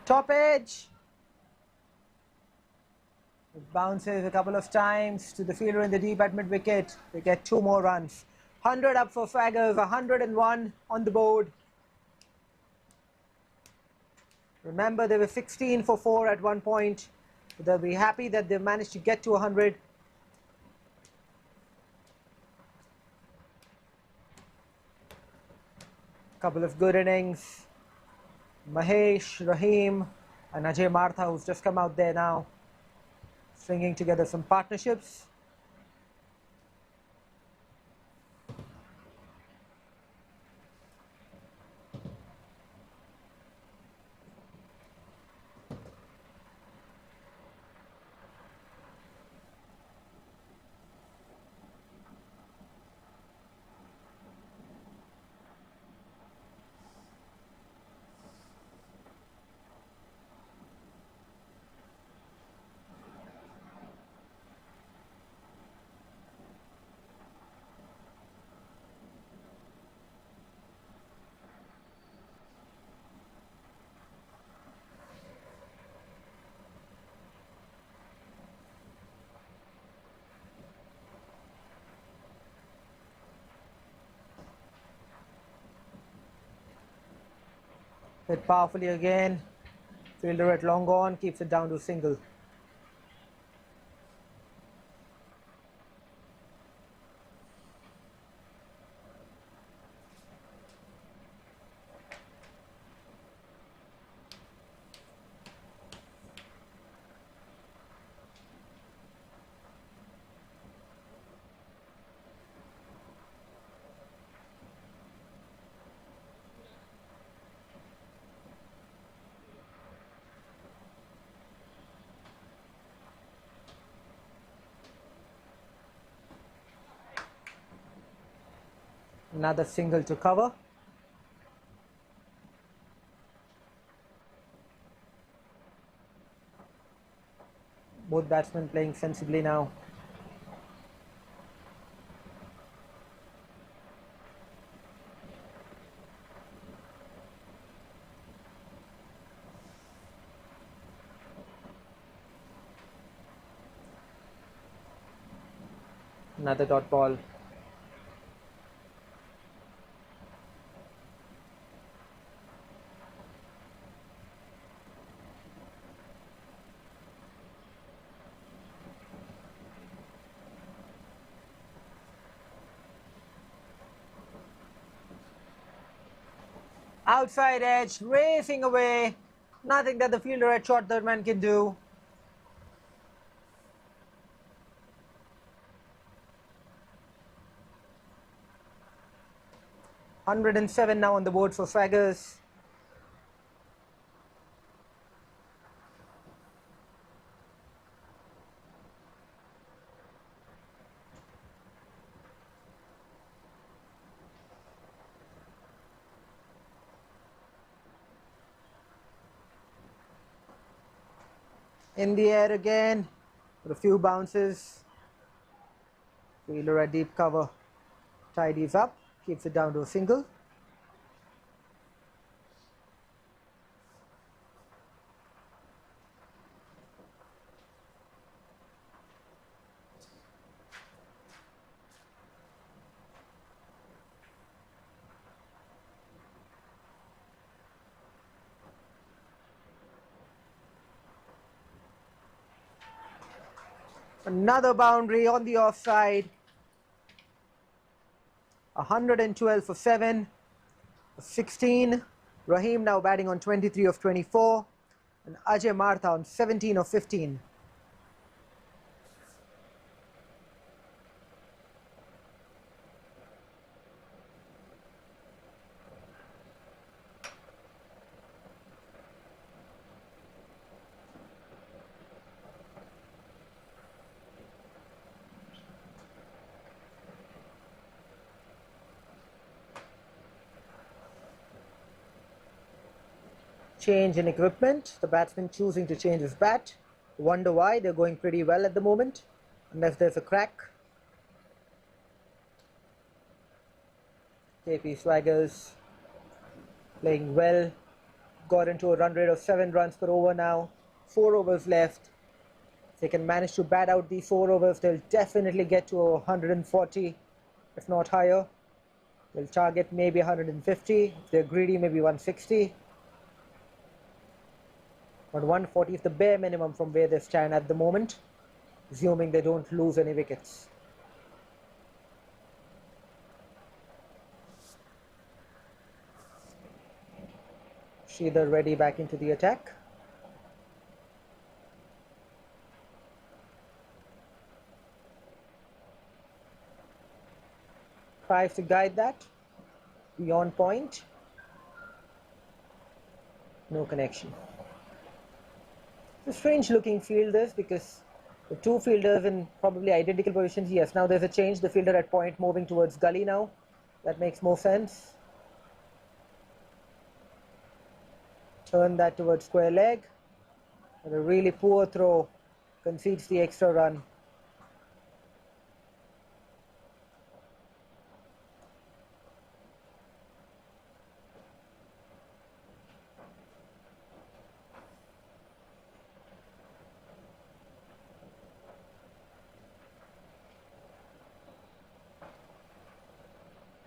Top edge. It bounces a couple of times to the fielder in the deep at mid-wicket. They get 2 more runs. 100 up for Swaggers, 101 on the board. Remember, they were 16 for 4 at one point. They'll be happy that they managed to get to 100. Couple of good innings. Mahesh, Rahim, and Ajay Martha, who's just come out there now, stringing together some partnerships. Hit powerfully again. Fielder at long on, keeps it down to single. Another single to cover. Both batsmen playing sensibly now. Another dot ball. Outside edge, racing away. Nothing that the fielder at short third man can do. $107 now on the board for Swaggers. In the air again, with a few bounces. Fielder at deep cover tidies up, keeps it down to a single. Another boundary on the offside. 112 for 7, 16. Rahim now batting on 23 of 24, and Ajay Martha on 17 of 15. Change in equipment, the batsman choosing to change his bat. Wonder why, they're going pretty well at the moment, unless there's a crack. 𝗃𝗄𝗃𝗲 playing well, got into a run rate of 7 runs per over now, 4 overs left. If they can manage to bat out these 4 overs, they'll definitely get to 140, if not higher. They'll target maybe 150, if they're greedy maybe 160. But 140 is the bare minimum from where they stand at the moment, assuming they don't lose any wickets. Sridhar ready back into the attack. Tries to guide that beyond point. No connection. It's a strange looking field this, because the two fielders in probably identical positions. Yes, now there's a change. The fielder at point moving towards gully now. That makes more sense. Turn that towards square leg. And a really poor throw concedes the extra run.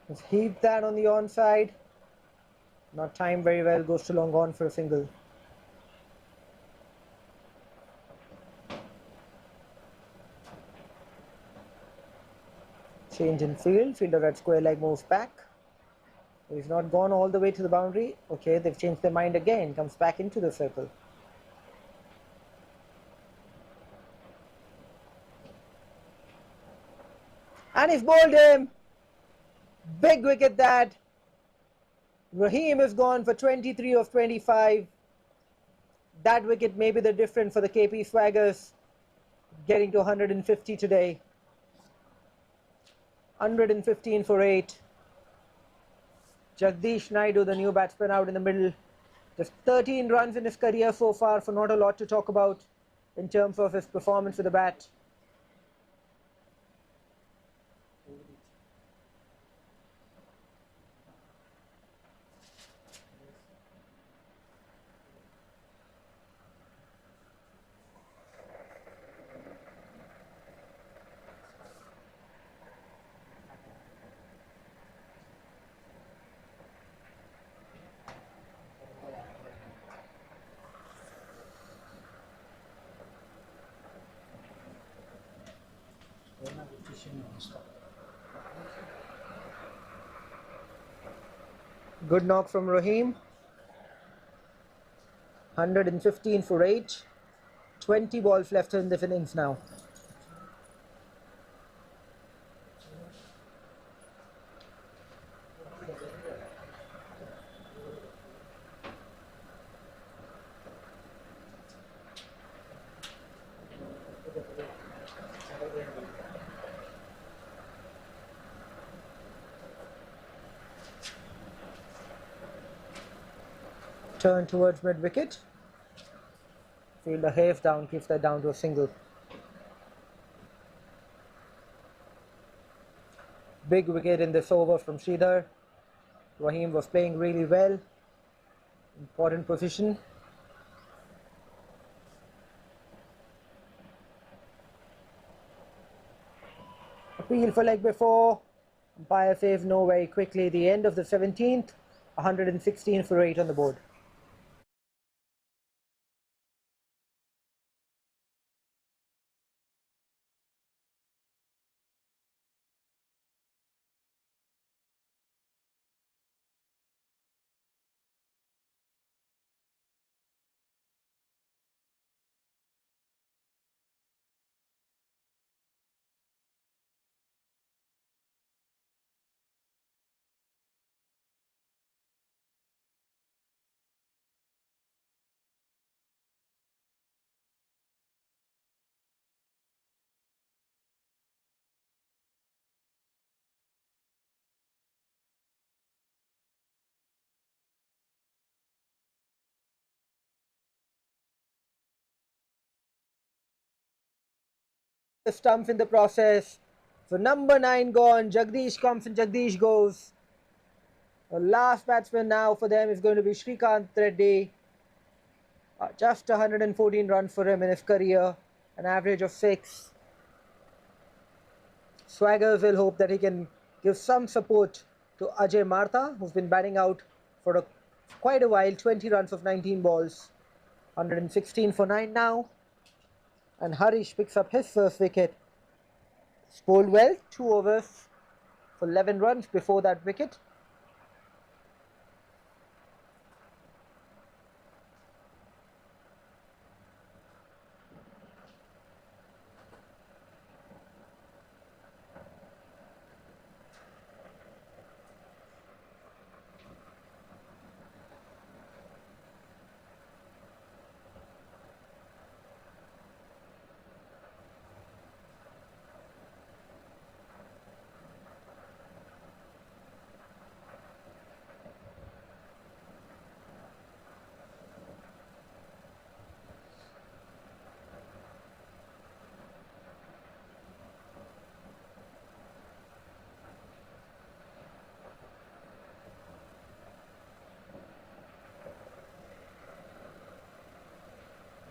Let's heap that on the onside. Not timed very well, goes too long on for a single. Change in field, fielder at square leg moves back. He's not gone all the way to the boundary. Okay, they've changed their mind again, comes back into the circle. And he's bowled him! Big wicket that. Rahim is gone for 23 of 25. That wicket may be the difference for the KP Swaggers, getting to 150 today. 115 for 8. Jagdish Naidu, the new batsman, out in the middle. Just 13 runs in his career so far, for not a lot to talk about in terms of his performance with the bat. Good knock from Rahim. 115 for 8. 20 balls left in this innings now. Turn towards mid wicket. Fielder haves down, keeps that down to a single. Big wicket in this over from Sridhar. Rahim was playing really well. Important position. Appeal for leg before. Umpire says no very quickly. The end of the 17th. 116 for 8 on the board. The stumps in the process. So number 9 gone. Jagdish comes and Jagdish goes. The last batsman now for them is going to be Srikanth Reddy. Just 114 runs for him in his career, an average of 6. Swaggers will hope that he can give some support to Ajay Martha, who's been batting out for quite a while. 20 runs of 19 balls. 116 for 9 now. And Harish picks up his first wicket. Bowled well, 2 overs for 11 runs before that wicket.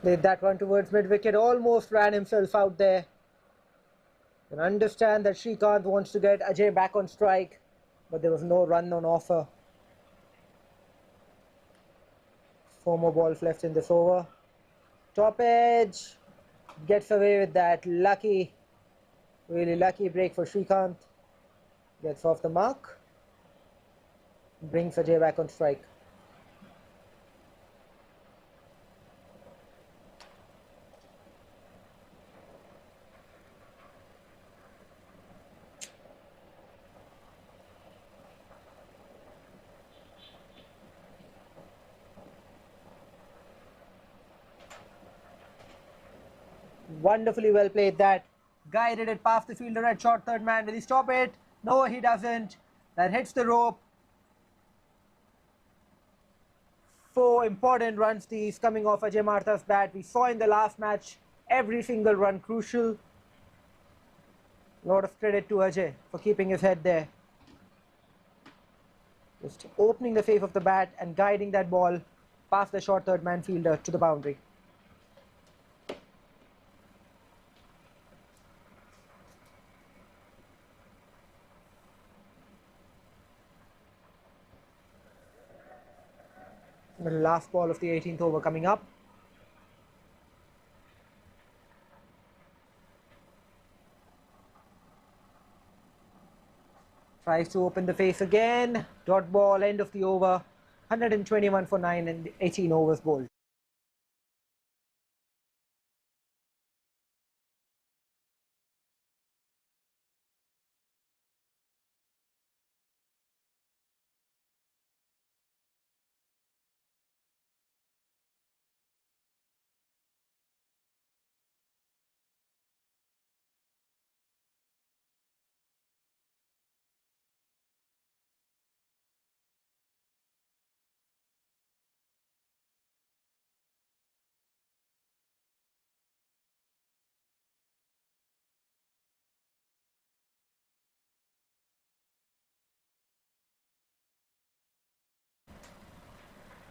Played that one towards mid-wicket, almost ran himself out there. You can understand that Srikanth wants to get Ajay back on strike, but there was no run on offer. 4 more balls left in this over. Top edge, gets away with that. Lucky, really lucky break for Srikanth. Gets off the mark, brings Ajay back on strike. Wonderfully well played that. Guided it past the fielder at short third man. Will he stop it? No, he doesn't. That hits the rope. 4 important runs these coming off Ajay Martha's bat. We saw in the last match, every single run crucial. A lot of credit to Ajay for keeping his head there. Just opening the face of the bat and guiding that ball past the short third man fielder to the boundary. The last ball of the 18th over coming up. Tries to open the face again. Dot ball, end of the over. 121 for 9 and 18 overs bowled.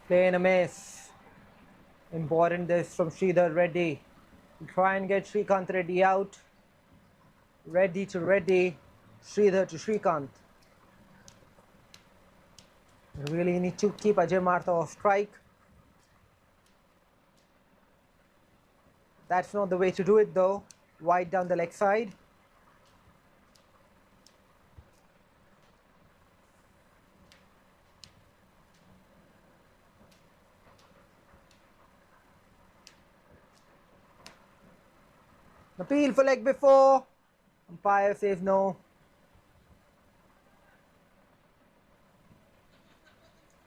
Play in a miss. Important this from Sridhar Reddy. Try and get Srikanth Reddy out. Reddy to Reddy. Sridhar to Srikanth. You really need to keep 𝗃𝗏𝗃𝗏 off strike. That's not the way to do it though. Wide down the leg side. Appeal for leg before. Umpire says no.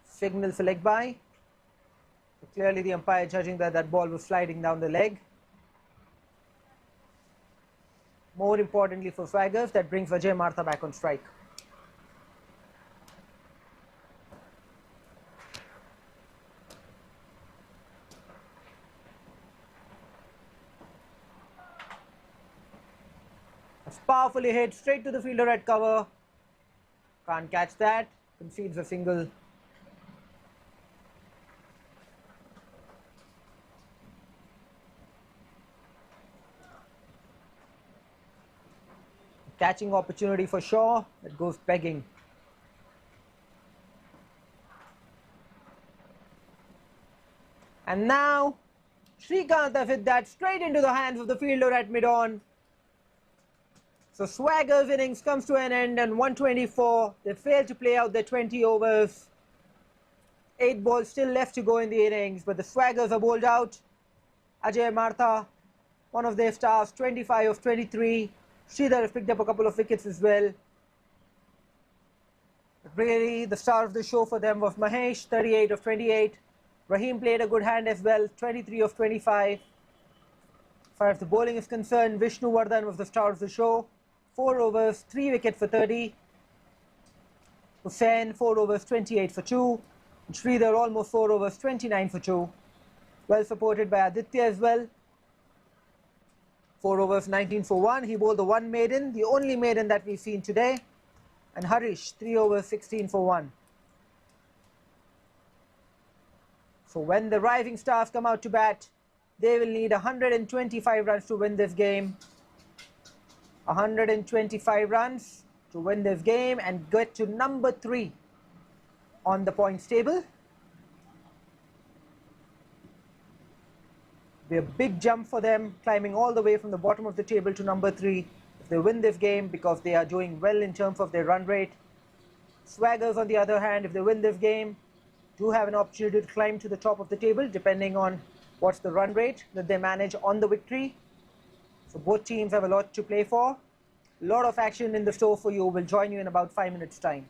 Signal for leg by. So clearly the umpire judging that that ball was sliding down the leg. More importantly for Swagger, that brings 𝗃𝗏𝗃𝗏 back on strike. That's powerfully hit straight to the fielder at cover. Can't catch that. Concedes a single. Catching opportunity for Shaw. That goes begging. And now Srikanth has hit that straight into the hands of the fielder at mid-on. So Swagger's innings comes to an end and 124. They failed to play out their 20 overs. 8 balls still left to go in the innings, but the Swaggers are bowled out. 𝗃𝗏𝗃𝗏, one of their stars, 25 of 23. Sridhar has picked up a couple of wickets as well. But really, the star of the show for them was Mahesh, 38 of 28. Rahim played a good hand as well, 23 of 25. As far as the bowling is concerned, Vishnuvardhan was the star of the show. 4 overs, 3 wickets for 30. Hussain, 4 overs, 28 for 2. And Sridhar, almost 4 overs, 29 for 2. Well supported by Aditya as well. 4 overs, 19 for 1. He bowled the one maiden, the only maiden that we've seen today. And Harish, 3 overs, 16 for 1. So when the rising stars come out to bat, they will need 125 runs to win this game. 125 runs to win this game and get to number 3 on the points table. Be a big jump for them, climbing all the way from the bottom of the table to number 3 if they win this game, because they are doing well in terms of their run rate. Swaggers, on the other hand, if they win this game, do have an opportunity to climb to the top of the table, depending on what's the run rate that they manage on the victory. So both teams have a lot to play for. A lot of action in the store for you. We'll join you in about 5 minutes' time.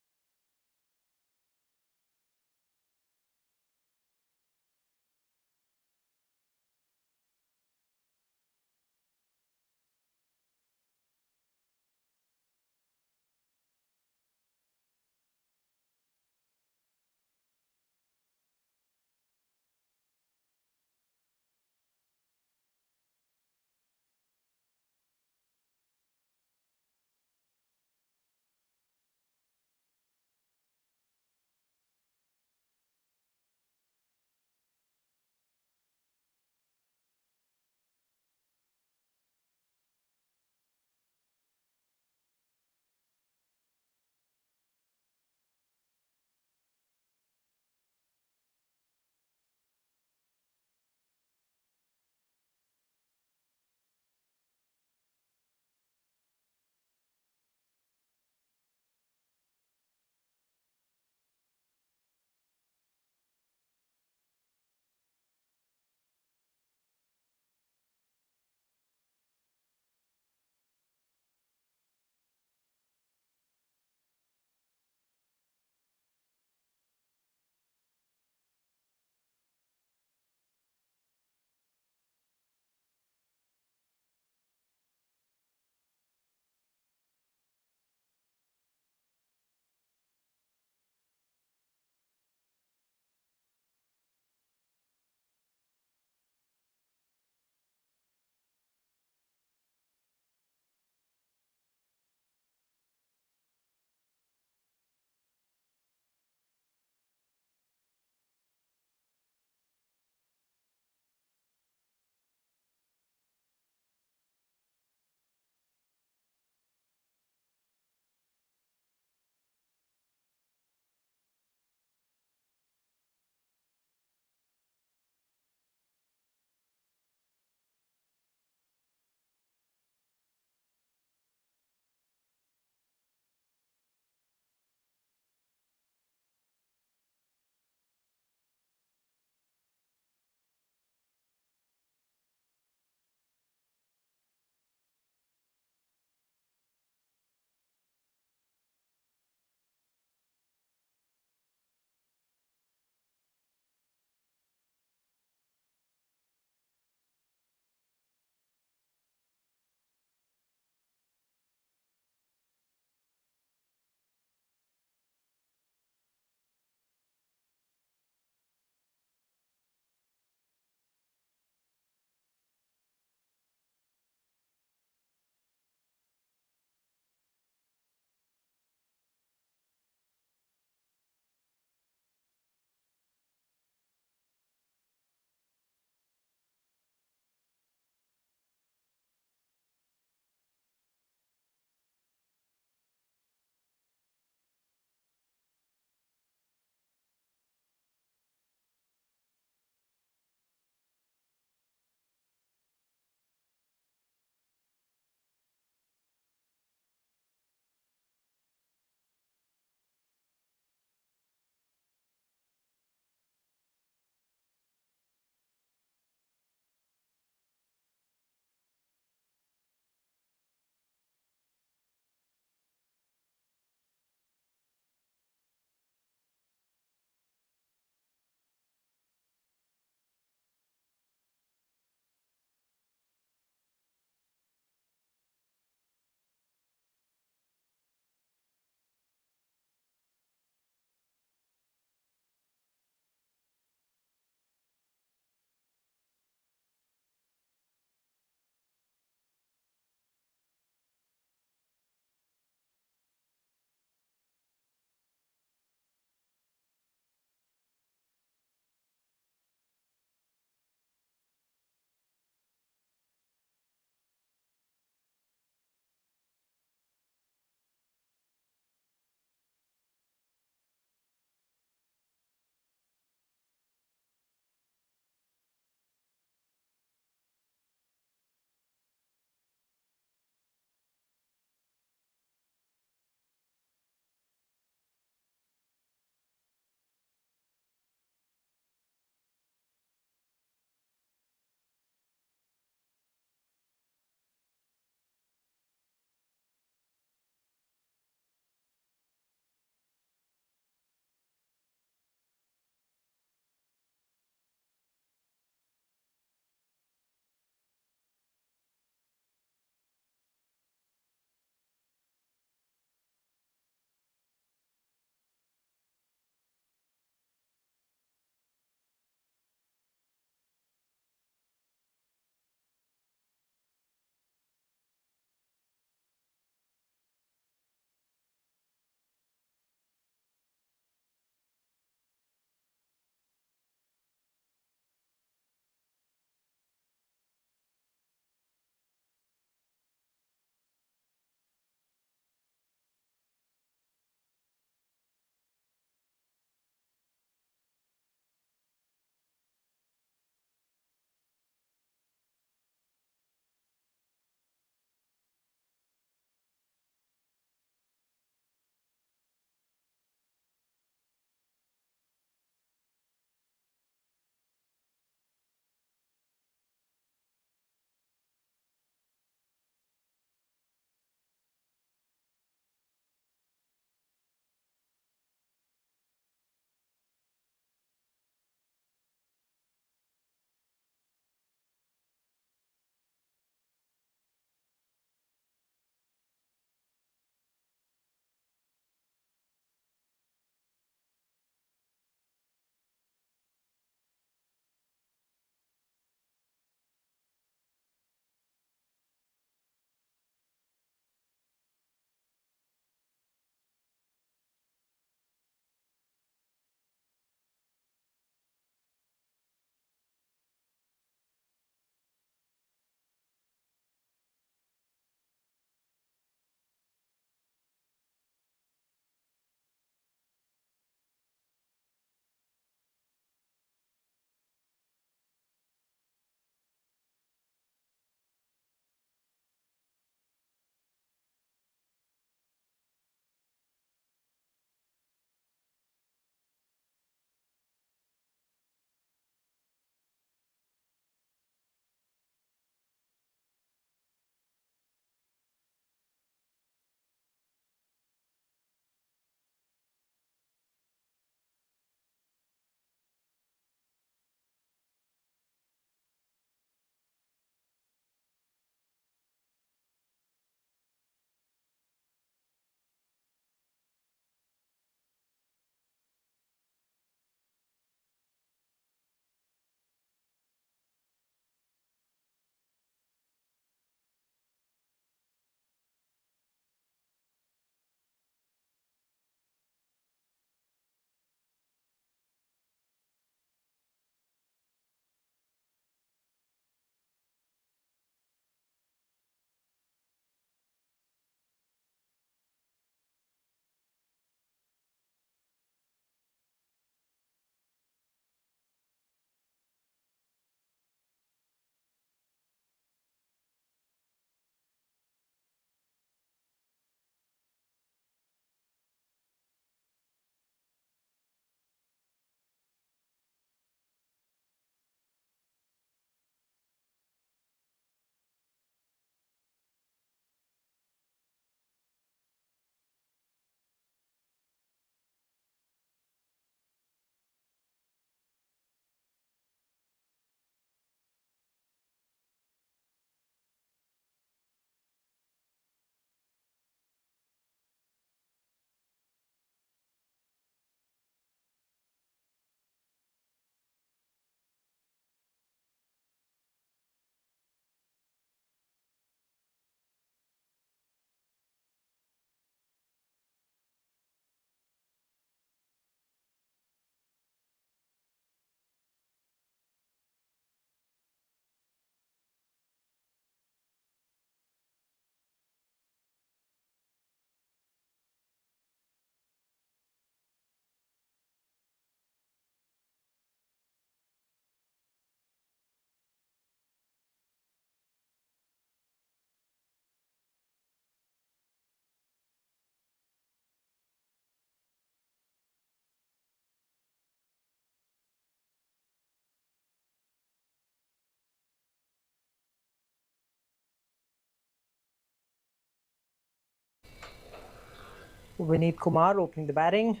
Vineet Kumar opening the batting.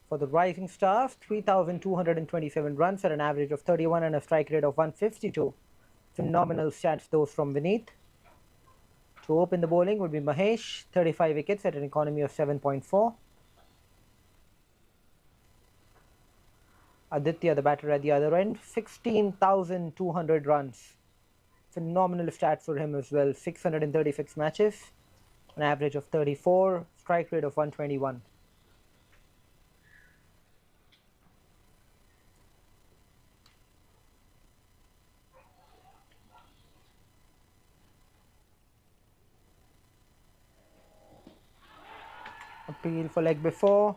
For the Rising Stars, 3,227 runs at an average of 31 and a strike rate of 152. Phenomenal stats those from Vineet. To open the bowling would be Mahesh, 35 wickets at an economy of 7.4. Aditya, the batter at the other end, 16,200 runs. Phenomenal stats for him as well. 636 matches, an average of 34, strike rate of 121. Appeal for leg before.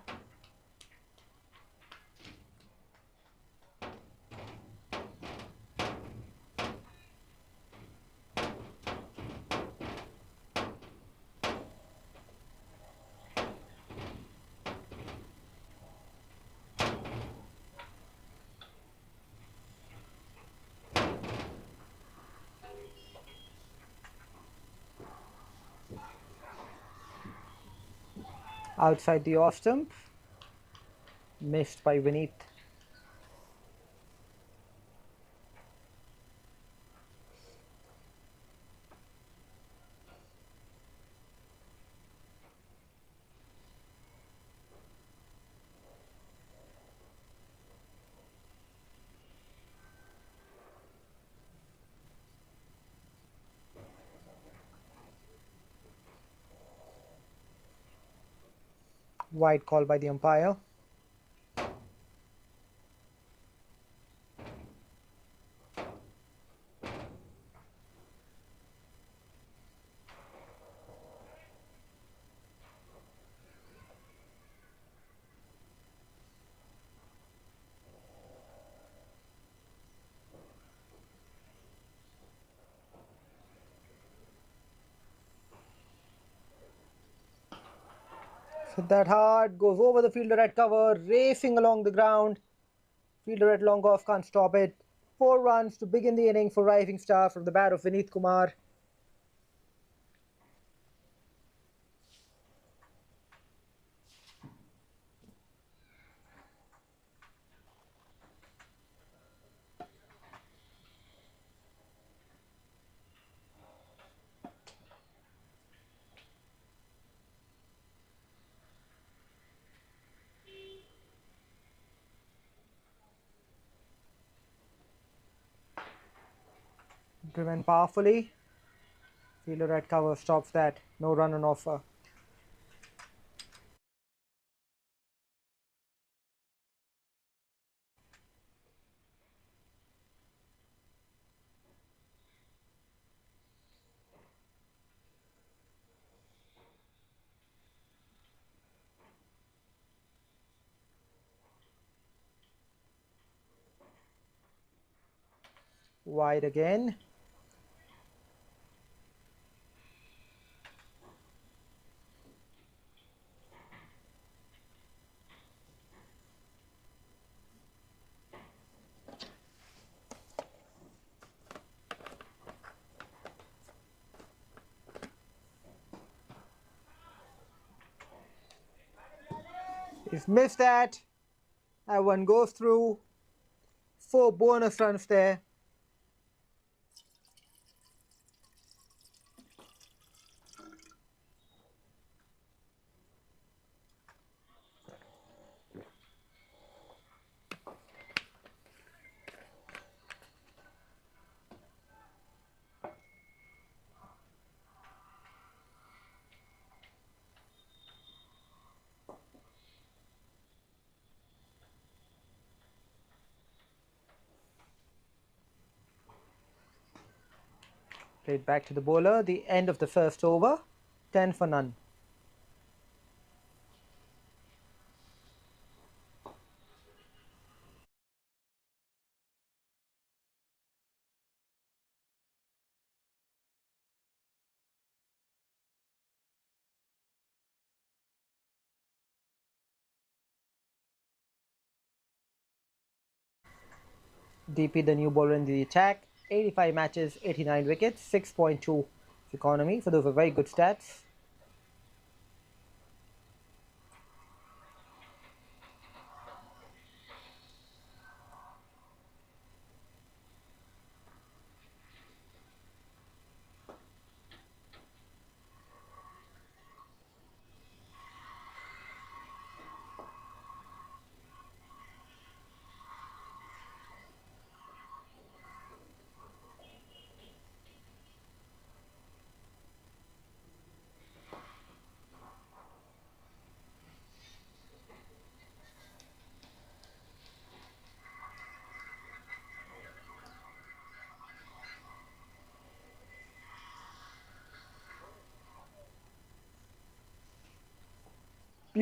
Outside the off stump, missed by Vineet. Wide call by the umpire. Hit that hard, goes over the fielder at cover, racing along the ground. Fielder at long off can't stop it. 4 runs to begin the inning for Rising Star from the bat of Vineet Kumar. Driven powerfully. Fielder at cover stops that. No run on offer. Wide again. He's missed that. That one goes through. 4 bonus runs there. Played back to the bowler. The end of the first over. 10 for none. DP, the new bowler in the attack. 85 matches, 89 wickets, 6.2 economy. So those are very good stats.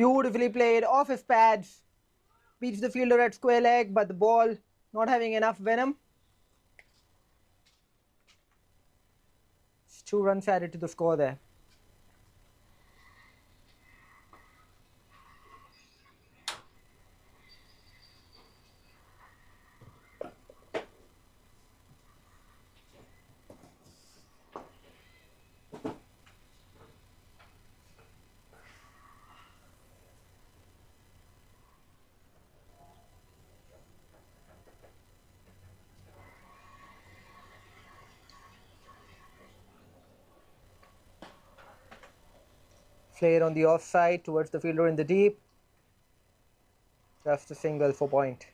Beautifully played off his pads. Beats the fielder at square leg, but the ball not having enough venom. It's 2 runs added to the score there. Flare on the offside towards the fielder in the deep. Just a single for point.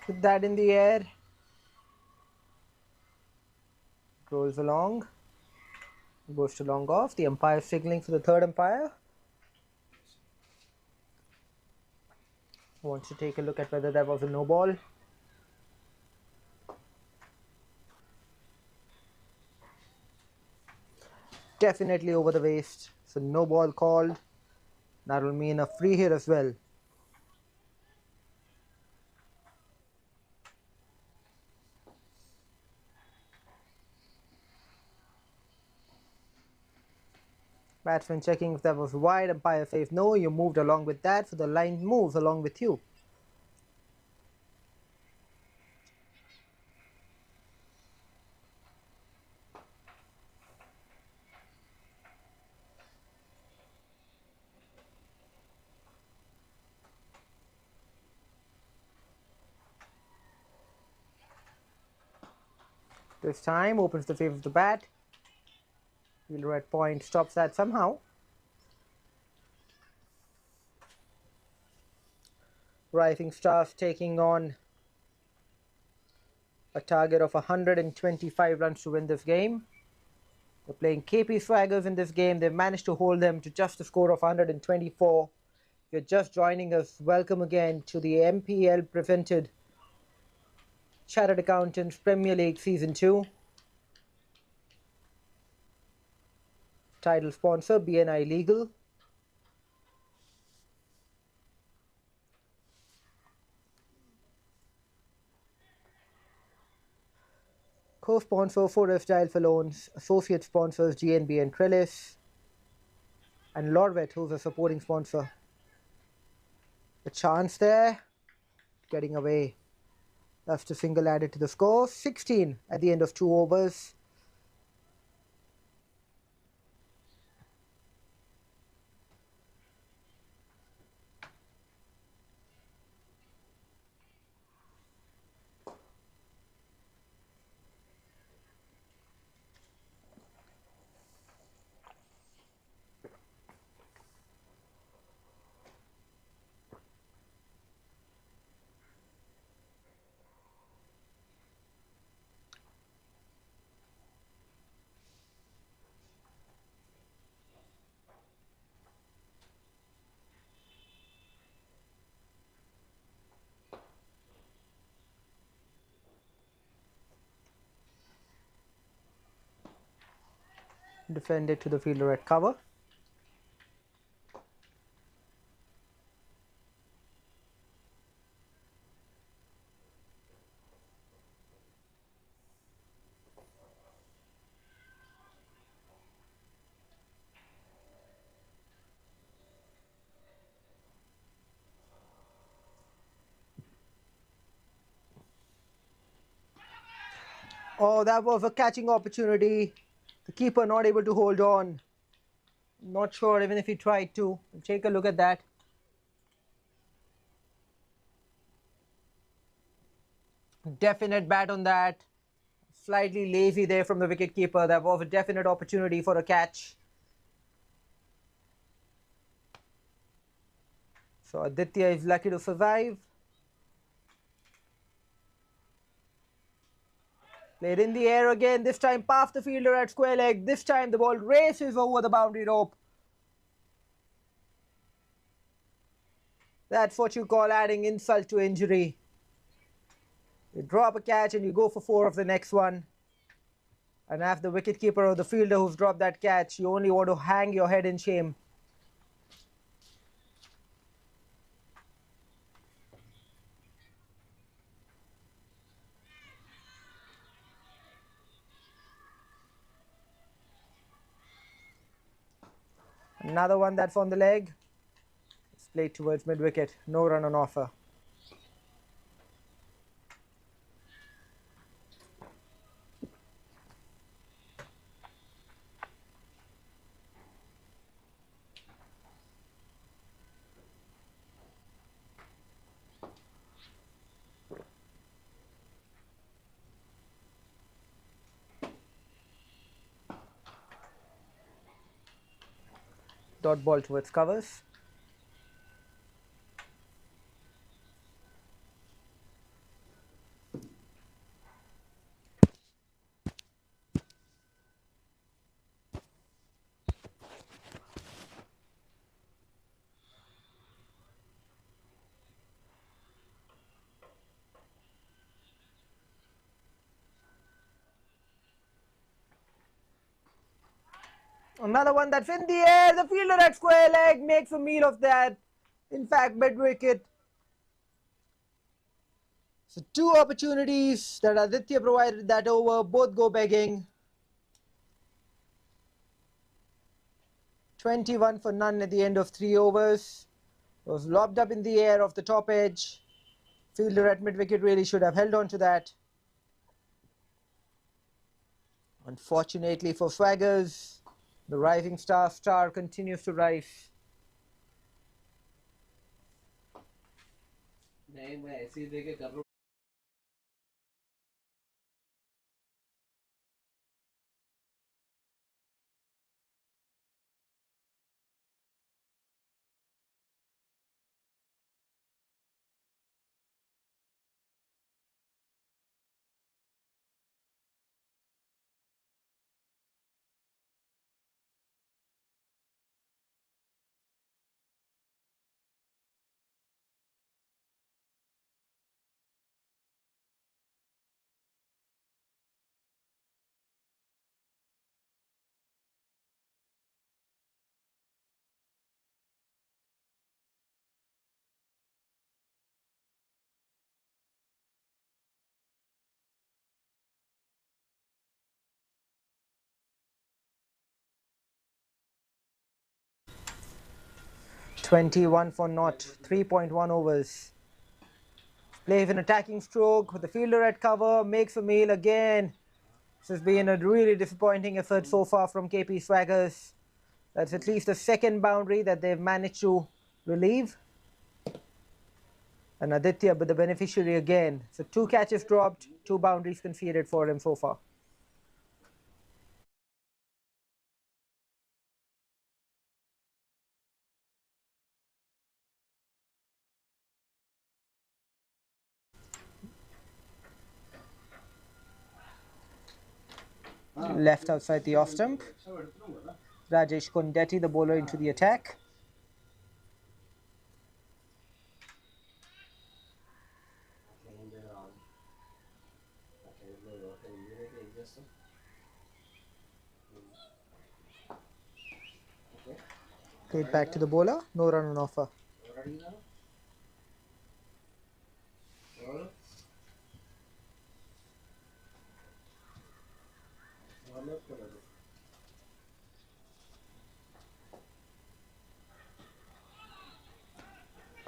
With that in the air, rolls along, goes to long off. The umpire signaling for the third umpire. Wants to take a look at whether that was a no ball. Definitely over the waist, so no ball called. That will mean a free hit as well. Batsman checking if that was wide, umpire says no, you moved along with that, so the line moves along with you. This time opens the face of the bat. Fielder at point stops that somehow. Rising Stars taking on a target of 125 runs to win this game. They're playing KP Swaggers in this game. They've managed to hold them to just a score of 124. If you're just joining us, welcome again to the MPL presented Chartered Accountants Premier League Season 2. Title sponsor BNI Legal. Co-sponsor Forest Dial Loans. Associate sponsors GNB and Trellis. And Lorvet, who's a supporting sponsor. A chance there. Getting away. That's the single added to the score. 16 at the end of 2 overs. Defended to the fielder at cover. Oh, that was a catching opportunity. The keeper not able to hold on. Not sure even if he tried to. Take a look at that. Definite bat on that. Slightly lazy there from the wicketkeeper. That was a definite opportunity for a catch. So Aditya is lucky to survive. Played in the air again, this time past the fielder at square leg. This time the ball races over the boundary rope. That's what you call adding insult to injury. You drop a catch and you go for 4 of the next one. And have the wicketkeeper or the fielder who's dropped that catch, you only want to hang your head in shame. Another one that's on the leg. It's played towards mid-wicket. No run on offer. Dot ball towards covers. Another one that's in the air. The fielder at square leg makes a meal of that. In fact, mid-wicket. So 2 opportunities that Aditya provided that over, both go begging. 21 for none at the end of 3 overs. It was lobbed up in the air off the top edge. Fielder at mid-wicket really should have held on to that. Unfortunately for Swaggers, the rising star continues to rise. "21 for naught, 3.1 overs. Plays an attacking stroke with the fielder at cover, makes a meal again. This has been a really disappointing effort so far from KP Swaggers. That's at least the second boundary that they've managed to relieve. And Aditya, but the beneficiary again. So 2 catches dropped, 2 boundaries conceded for him so far. Left outside the off stump. Rajesh Kondetti, the bowler, into the attack. Played back to the bowler, no run on offer.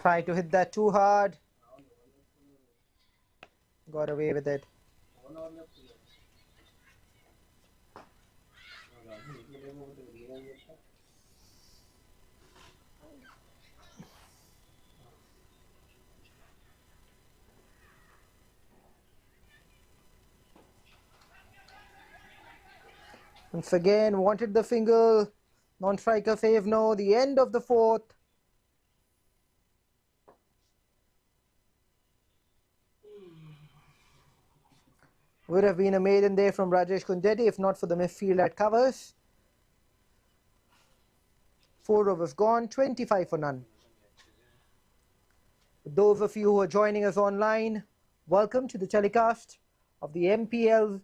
Tried to hit that too hard. Got away with it. Once again, wanted the finger. Non-striker save no. The end of the 4th. Would have been a maiden there from Rajesh Kunjeti if not for the midfield at covers. 4 overs gone, 25 for none. Those of you who are joining us online, welcome to the telecast of the MPL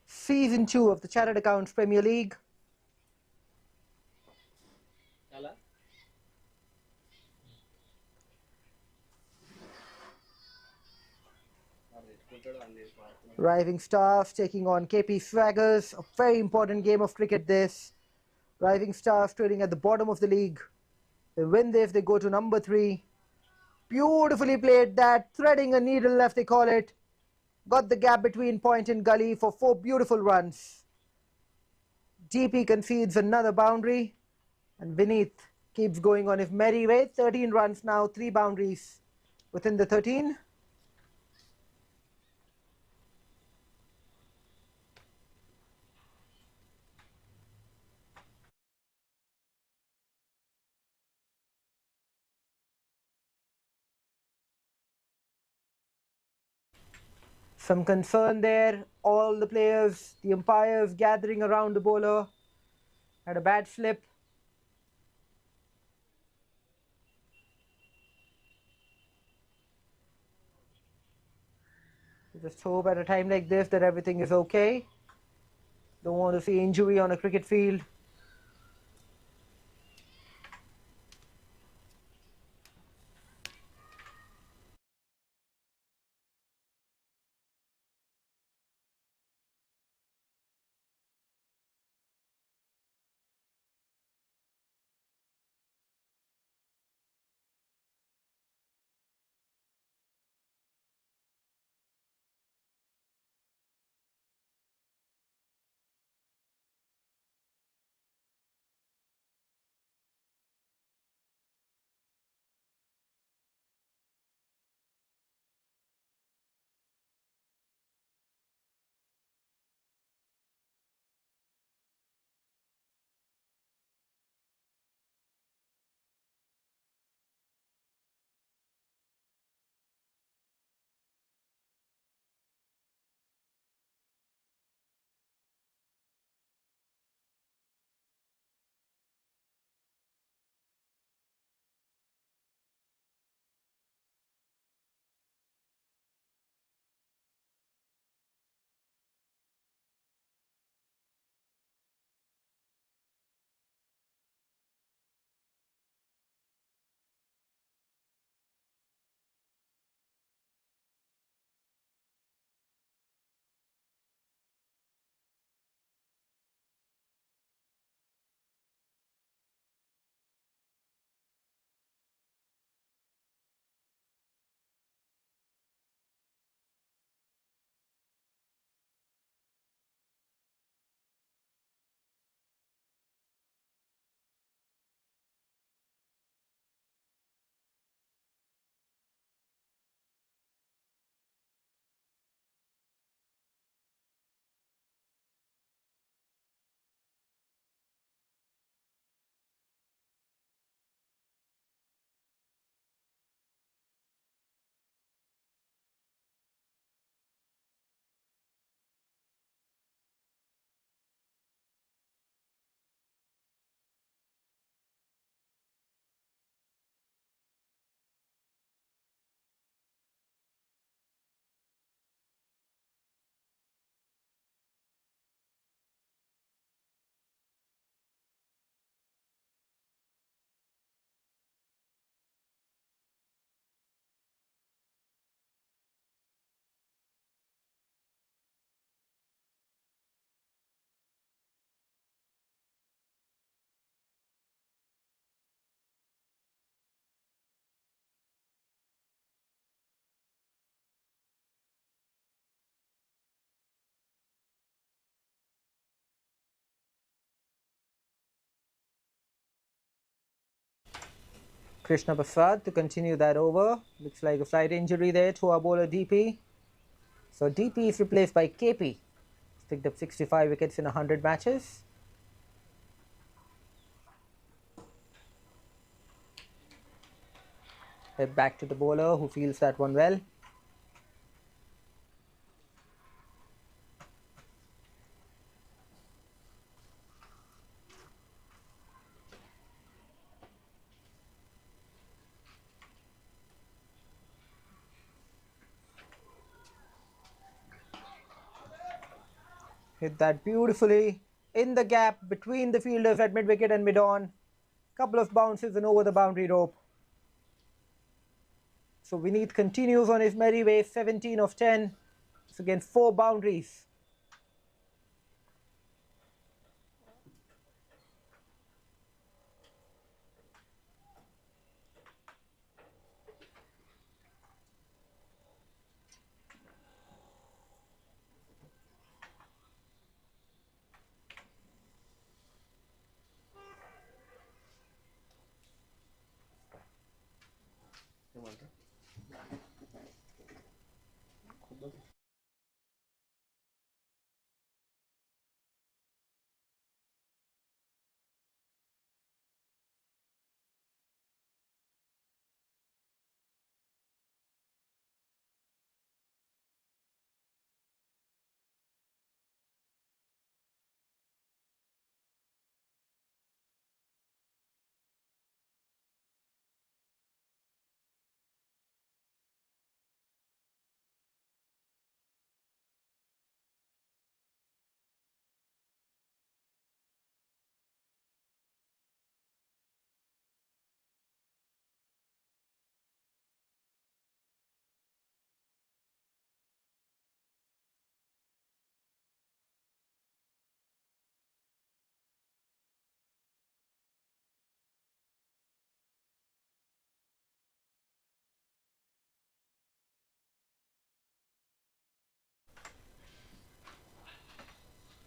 Season 2 of the Chartered Accounts Premier League. Rising Stars taking on 𝗃𝗵𝗃𝗲, a very important game of cricket this. Rising Stars trading at the bottom of the league. They win this, they go to number 3. Beautifully played that, threading a needle left they call it. Got the gap between point and gully for 4 beautiful runs. DP concedes another boundary and Vineet keeps going on his merry way. 13 runs now, 3 boundaries within the 13. Some concern there, all the players, the umpires gathering around the bowler. Had a bad slip. Just hope at a time like this that everything is okay. Don't want to see injury on a cricket field. Krishna Prasad to continue that over. Looks like a slight injury there to our bowler DP. So DP is replaced by 𝗃𝗵𝗃𝗲. He's picked up 65 wickets in 100 matches. Head back to the bowler who fields that one well. Hit that beautifully in the gap between the fielders at mid-wicket and mid-on. Couple of bounces and over the boundary rope. So Vineet continues on his merry way, 17 of 10. It's again 4 boundaries.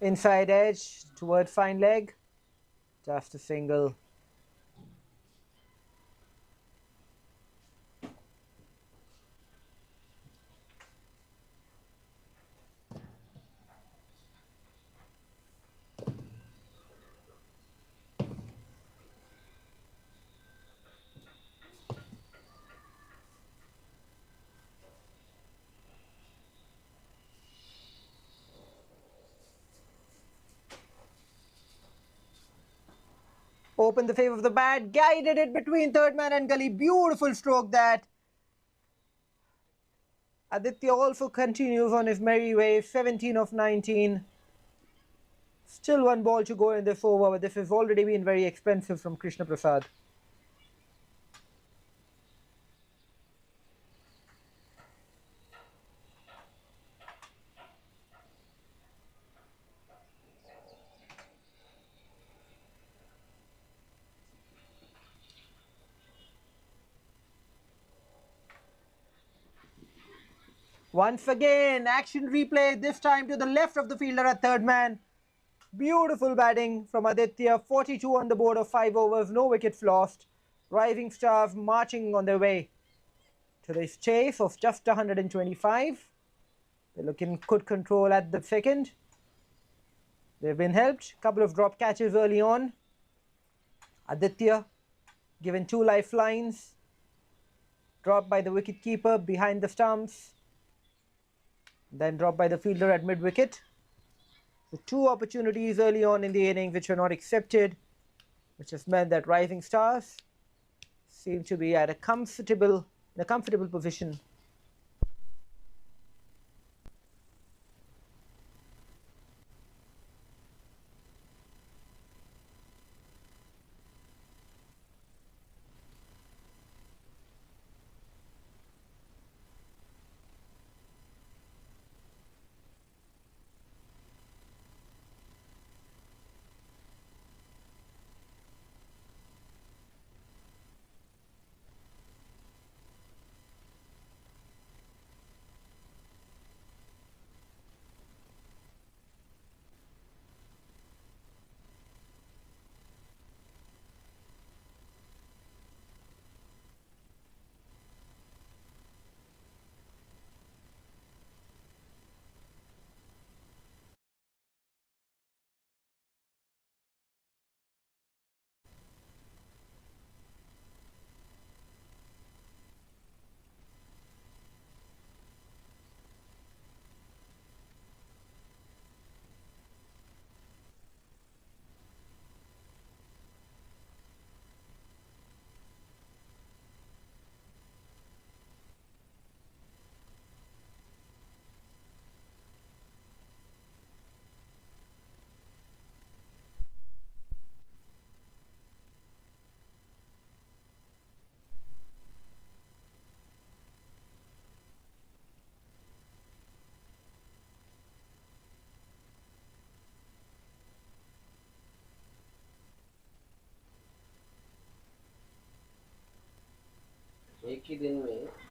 Inside edge toward fine leg. Just a single. Opened the favour of the bat, guided it between third man and gully. Beautiful stroke that. Aditya also continues on his merry way, 17 of 19. Still 1 ball to go in this over, but this has already been very expensive from Krishna Prasad. Once again, action replay, this time to the left of the fielder at third man. Beautiful batting from Aditya, 42 on the board of 5 overs, no wickets lost. Rising Stars marching on their way to this chase of just 125. They're looking good control at the second. They've been helped. Couple of drop catches early on. Aditya given 2 lifelines. Dropped by the wicket-keeper behind the stumps. Then dropped by the fielder at mid-wicket. So 2 opportunities early on in the innings which were not accepted, which has meant that Rising Stars seem to be at a comfortable position. के दिन में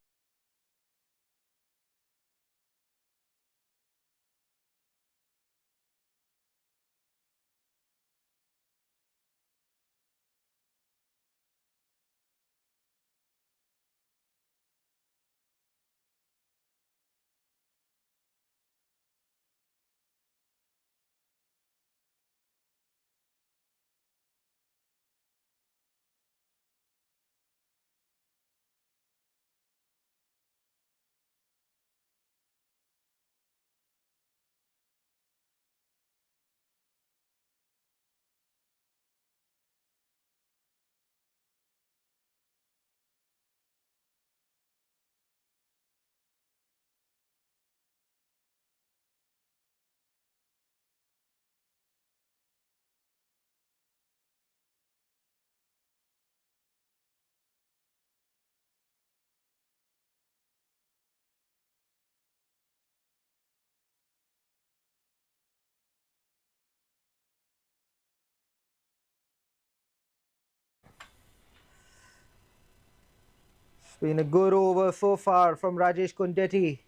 It's been a good over so far from Rajesh Kundeti.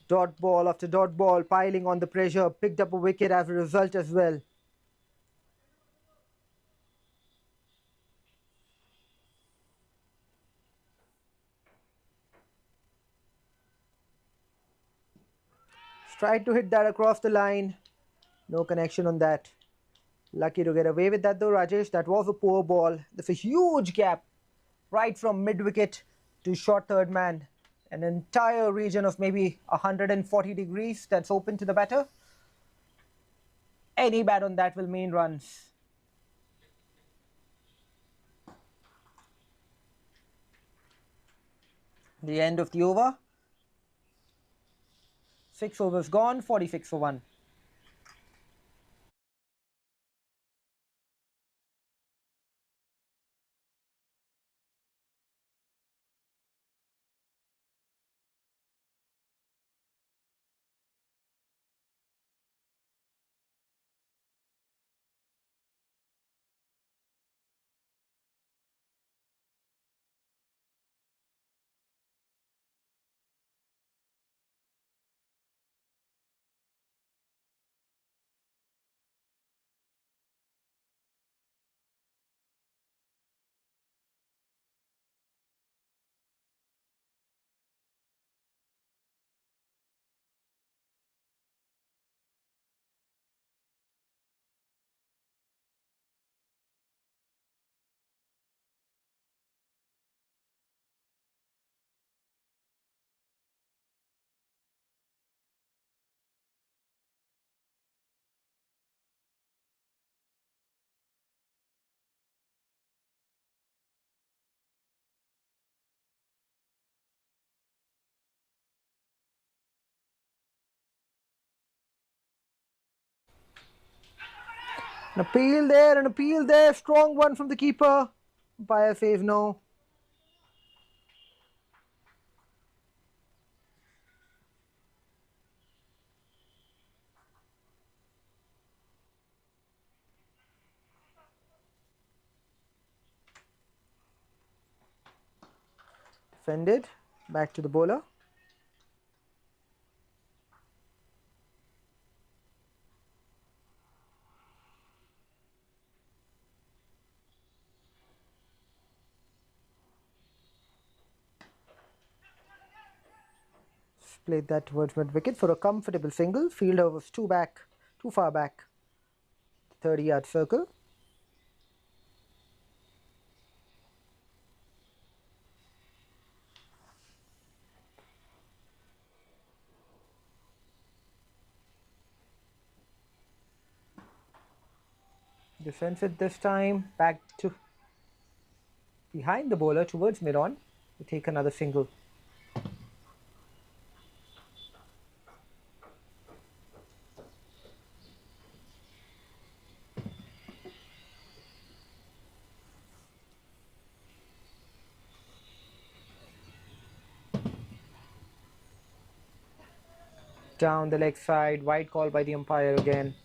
Dot ball after dot ball, piling on the pressure, picked up a wicket as a result as well. Tried to hit that across the line. No connection on that. Lucky to get away with that though, Rajesh. That was a poor ball. There's a huge gap right from mid-wicket to short third man. An entire region of maybe 140 degrees that's open to the batter. Any bat on that will mean runs. The end of the over. 6 overs gone, 46 for 1. An appeal there, an appeal there. Strong one from the keeper. Umpire says no. Defended. Back to the bowler. Played that towards mid-wicket for a comfortable single. Fielder was too far back. 30-yard circle. Defends it this time. Back to behind the bowler towards mid-on. To take another single. Down the leg side, wide call by the umpire again.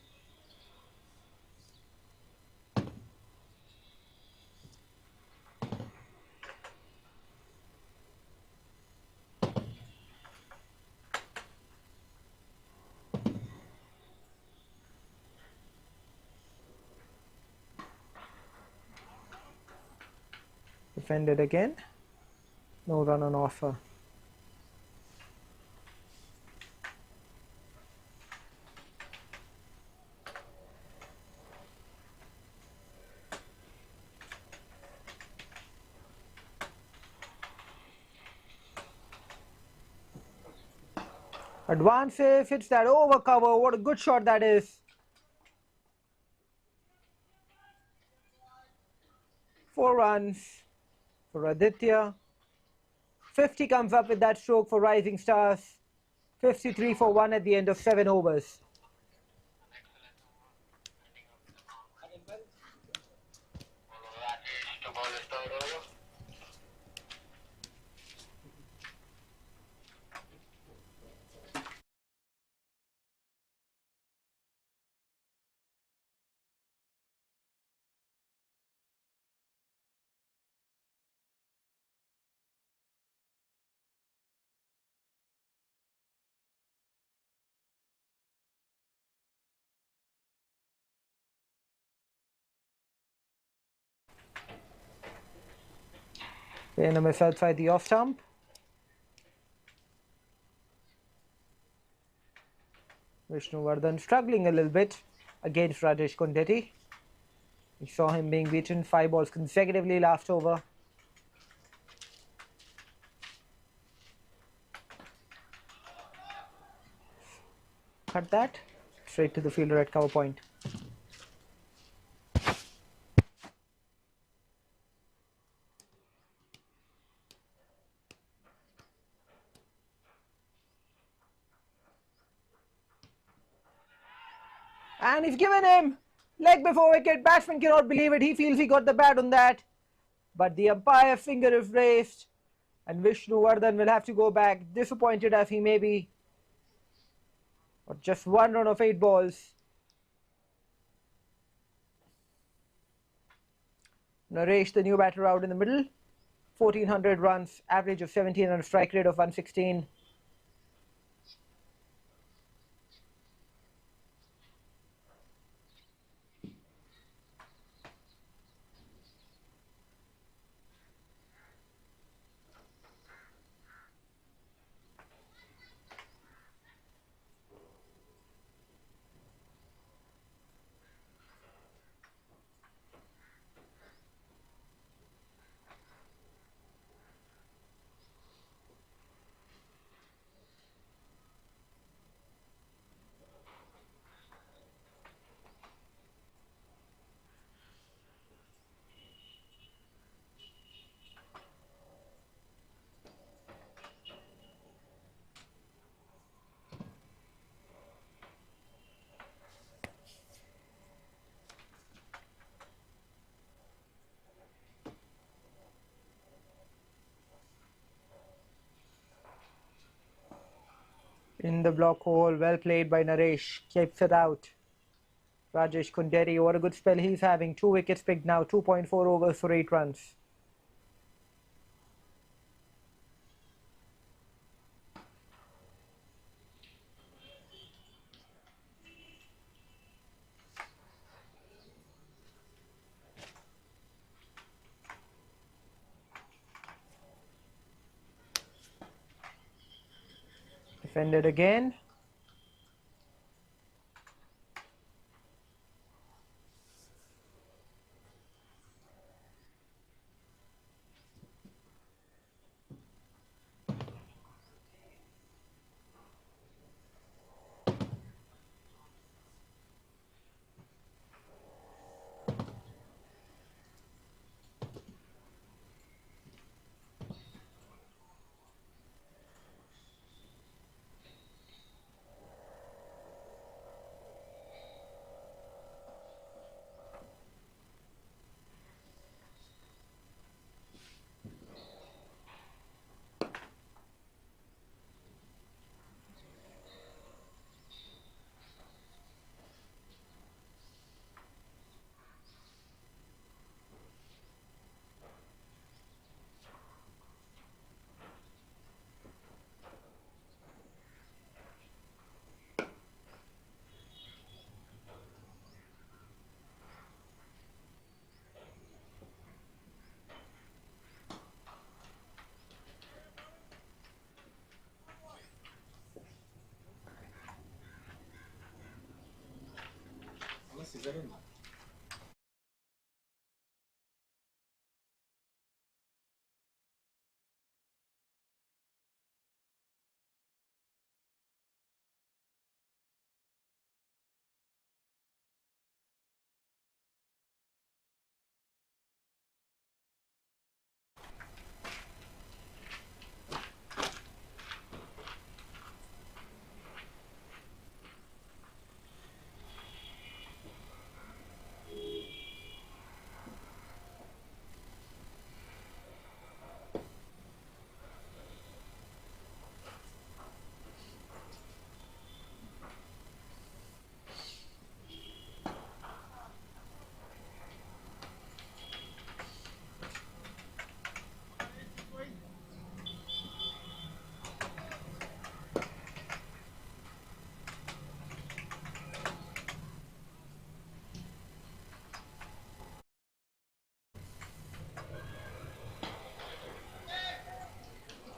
Defended again. No run on offer. Advances, hits that over cover. What a good shot that is. 4 runs for Aditya. 50 comes up with that stroke for Rising Stars. 53 for 1 at the end of 7 overs. Playing a miss outside the off stump. Vishnuvardhan struggling a little bit against Rajesh Kundeti. We saw him being beaten 5 balls consecutively last over. Cut that. Straight to the fielder at cover point. And he's given him leg before wicket. Batsman cannot believe it. He feels he got the bat on that. But the umpire finger is raised. And Vishnuvardhan will have to go back, disappointed as he may be. But just 1 run of 8 balls. Naresh, the new batter, out in the middle. 1400 runs, average of 17 and a strike rate of 116. In the block hole, well played by Naresh, keeps it out. Rajesh Kundeti, what a good spell he's having. 2 wickets picked now, 2.4 overs for 8 runs. Defended again.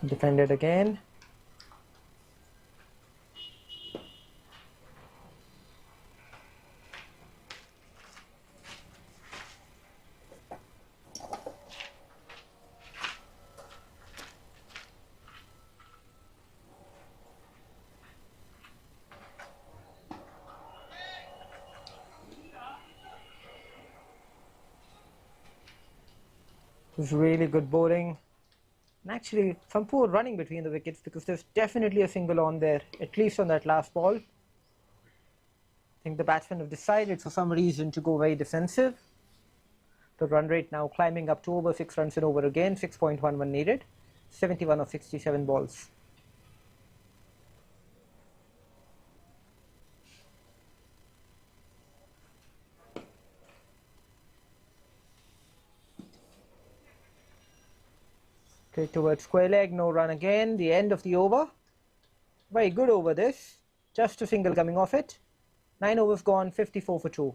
Defended again. It was really good bowling. And actually, some poor running between the wickets because there's definitely a single on there, at least on that last ball. I think the batsmen have decided for some reason to go very defensive. The run rate now climbing up to over 6 runs an over again, 6.11 needed, 71 of 67 balls. Straight towards square leg, no run again, the end of the over. Very good over this, just a single coming off it. 9 overs gone, 54 for 2.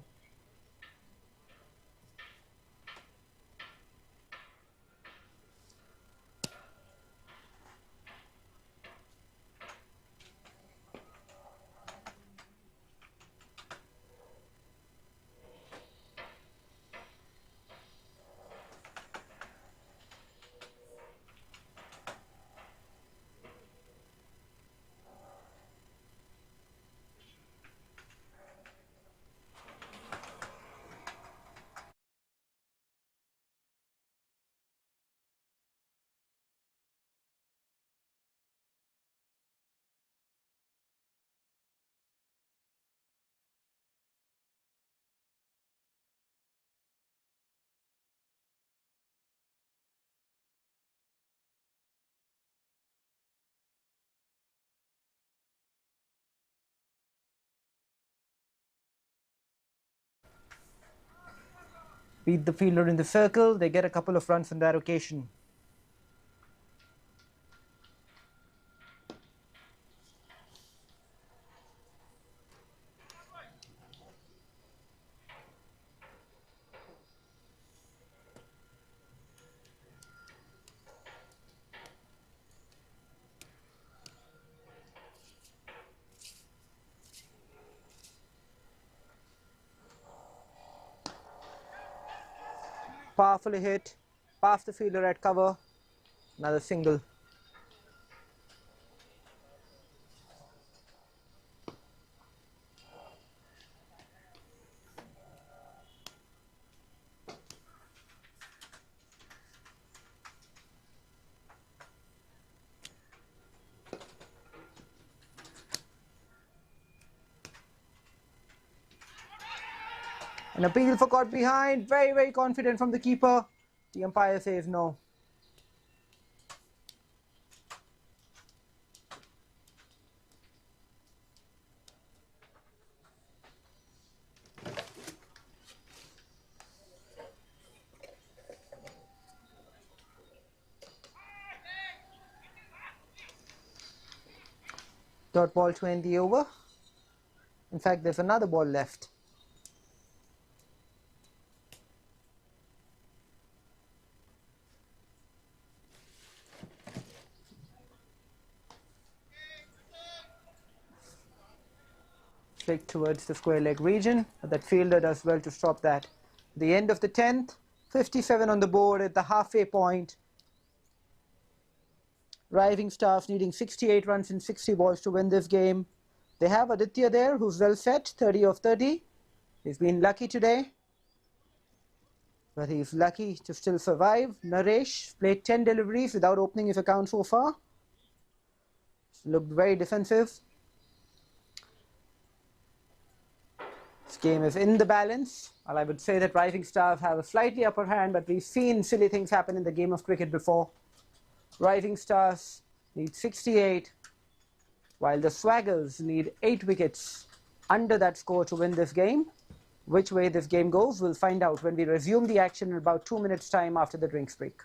Beat the fielder in the circle, they get a couple of runs on that occasion. Powerfully hit, past the fielder at cover, another single. An appeal for caught behind, very confident from the keeper. The umpire says no. Dot ball to end the over. In fact, there's another ball left. flick towards the square leg region, but that fielder does well to stop that. The end of the 10th, 57 on the board at the halfway point. Rising Stars needing 68 runs in 60 balls to win this game. They have Aditya there, who's well set, 30 of 30. He's been lucky today, but he's lucky to still survive. Naresh played 10 deliveries without opening his account so far. Looked very defensive. This game is in the balance. Well, I would say that Rising Stars have a slightly upper hand, but we've seen silly things happen in the game of cricket before. Rising Stars need 68, while the Swaggers need 8 wickets under that score to win this game. Which way this game goes, we'll find out when we resume the action in about 2 minutes' time after the drinks break.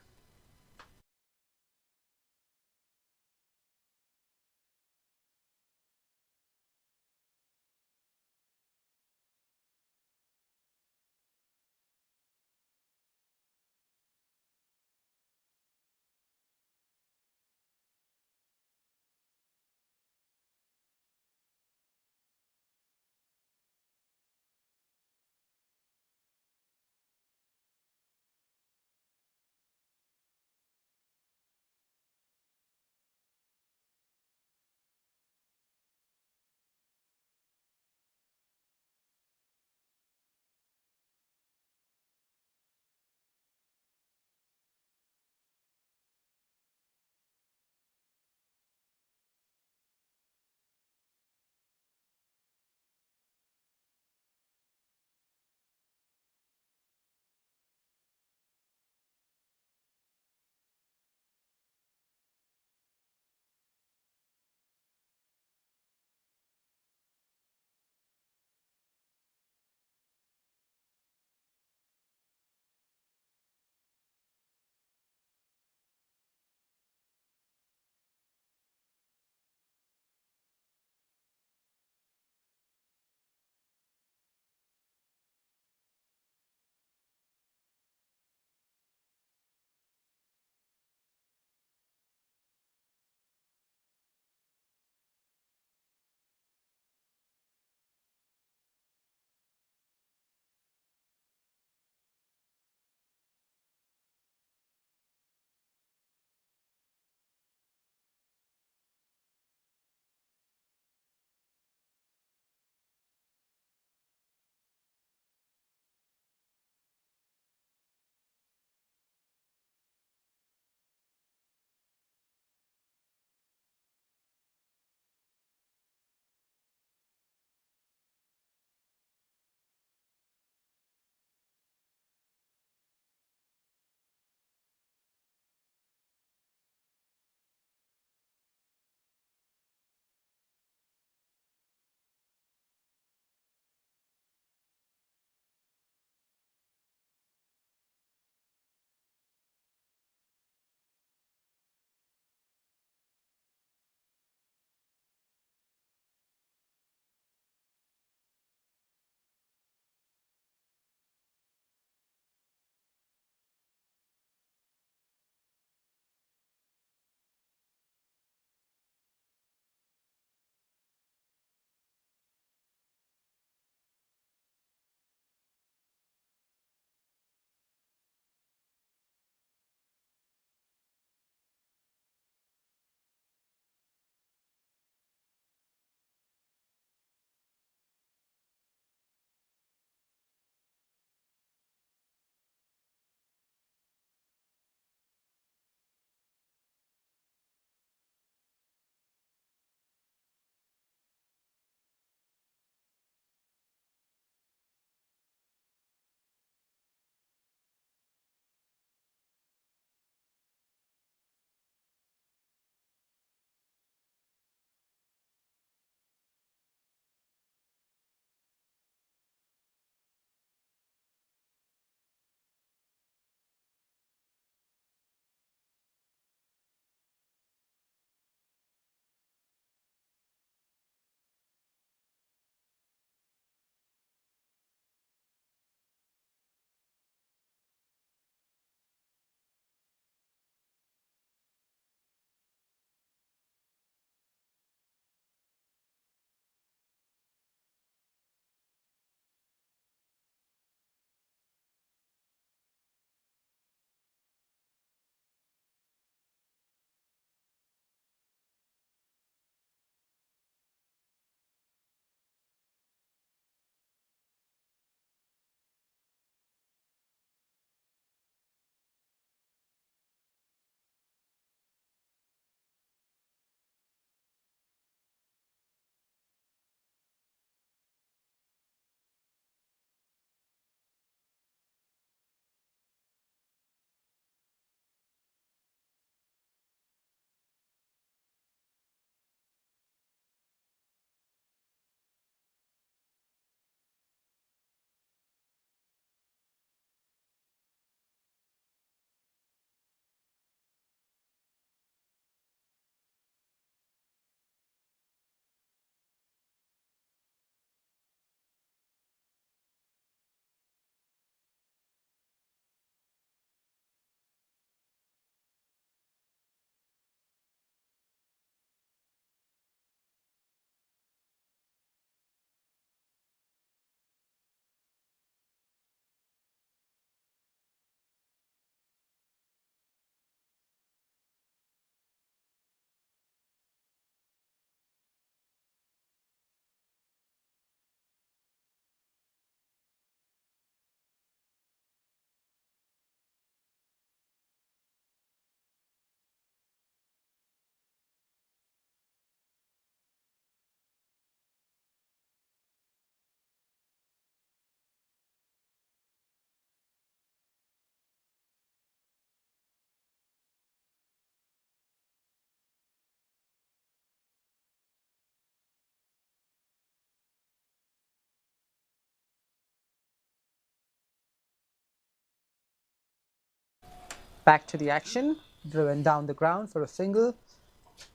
Back to the action, driven down the ground for a single.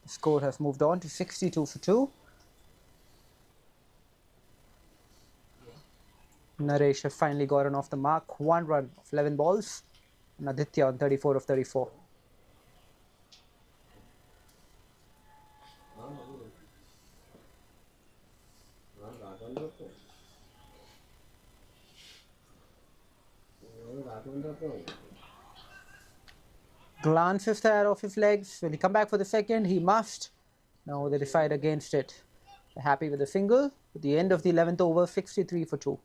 The score has moved on to 62 for 2. Naresh has finally gotten off the mark. 1 run of 11 balls. And Aditya on 34 of 34. Glances there off his legs. When he come back for the second, he must. No, they decide against it. They're happy with the single. At the end of the 11th over, 63 for 2.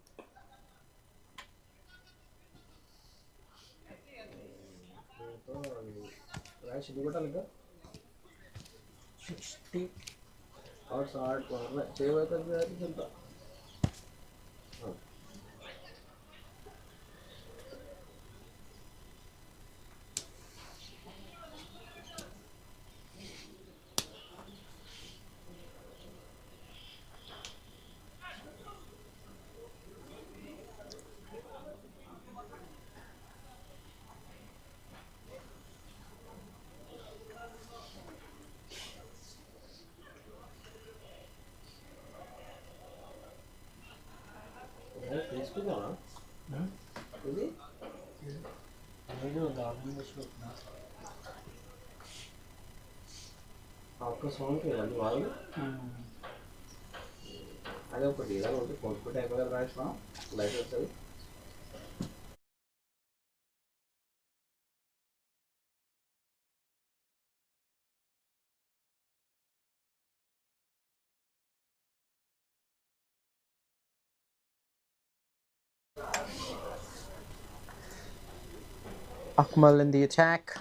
Akmal in the attack.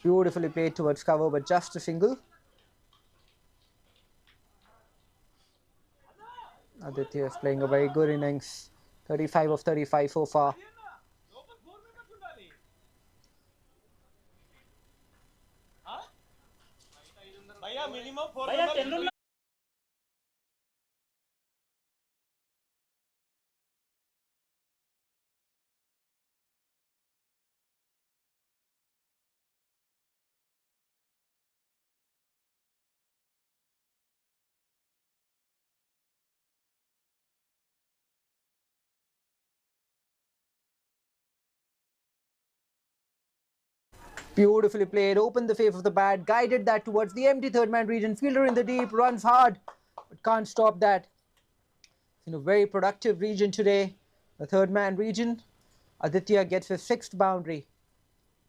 Beautifully played towards cover, but just a single. Aditya is playing a very good innings. 35 of 35 so far. Beautifully played, opened the face of the bat, guided that towards the empty third man region. Fielder in the deep, runs hard, but can't stop that. In a very productive region today, the third man region. Aditya gets his 6th boundary,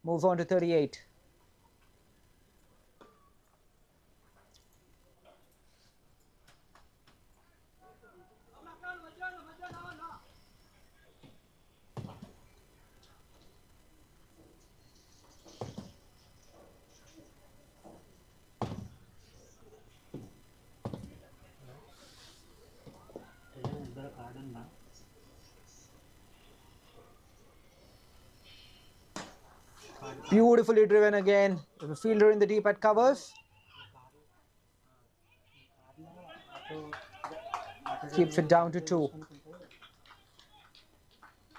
moves on to 38. Beautifully driven again. There's a fielder in the deep at covers. Keeps it down to 2.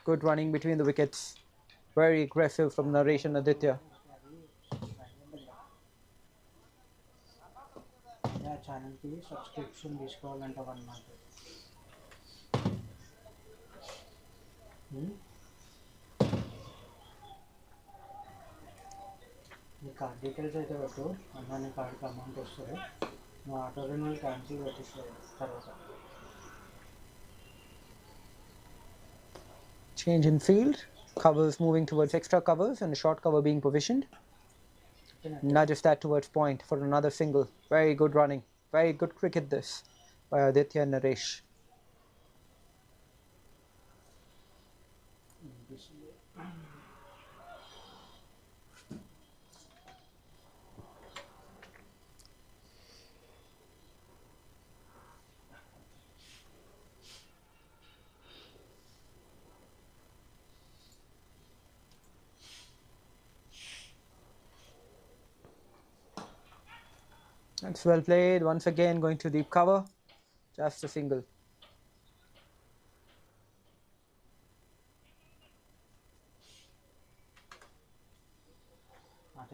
Good running between the wickets. Very aggressive from Naresh and Aditya. ఛానల్కి subscription తీసుకోవాలంట 1 month. నీ card details అయితే పెట్టు, అన్న నీ కార్డ్కి amount వస్తుంది, నువ్వు auto renewal cancel పెట్టిస్తావు తర్వాత. Change in field. Covers moving towards extra covers and a short cover being provisioned. Nudges that towards point for another single. Very good running. Very good cricket this by Aditya and Naresh. That's well played. Once again going to deep cover. Just a single.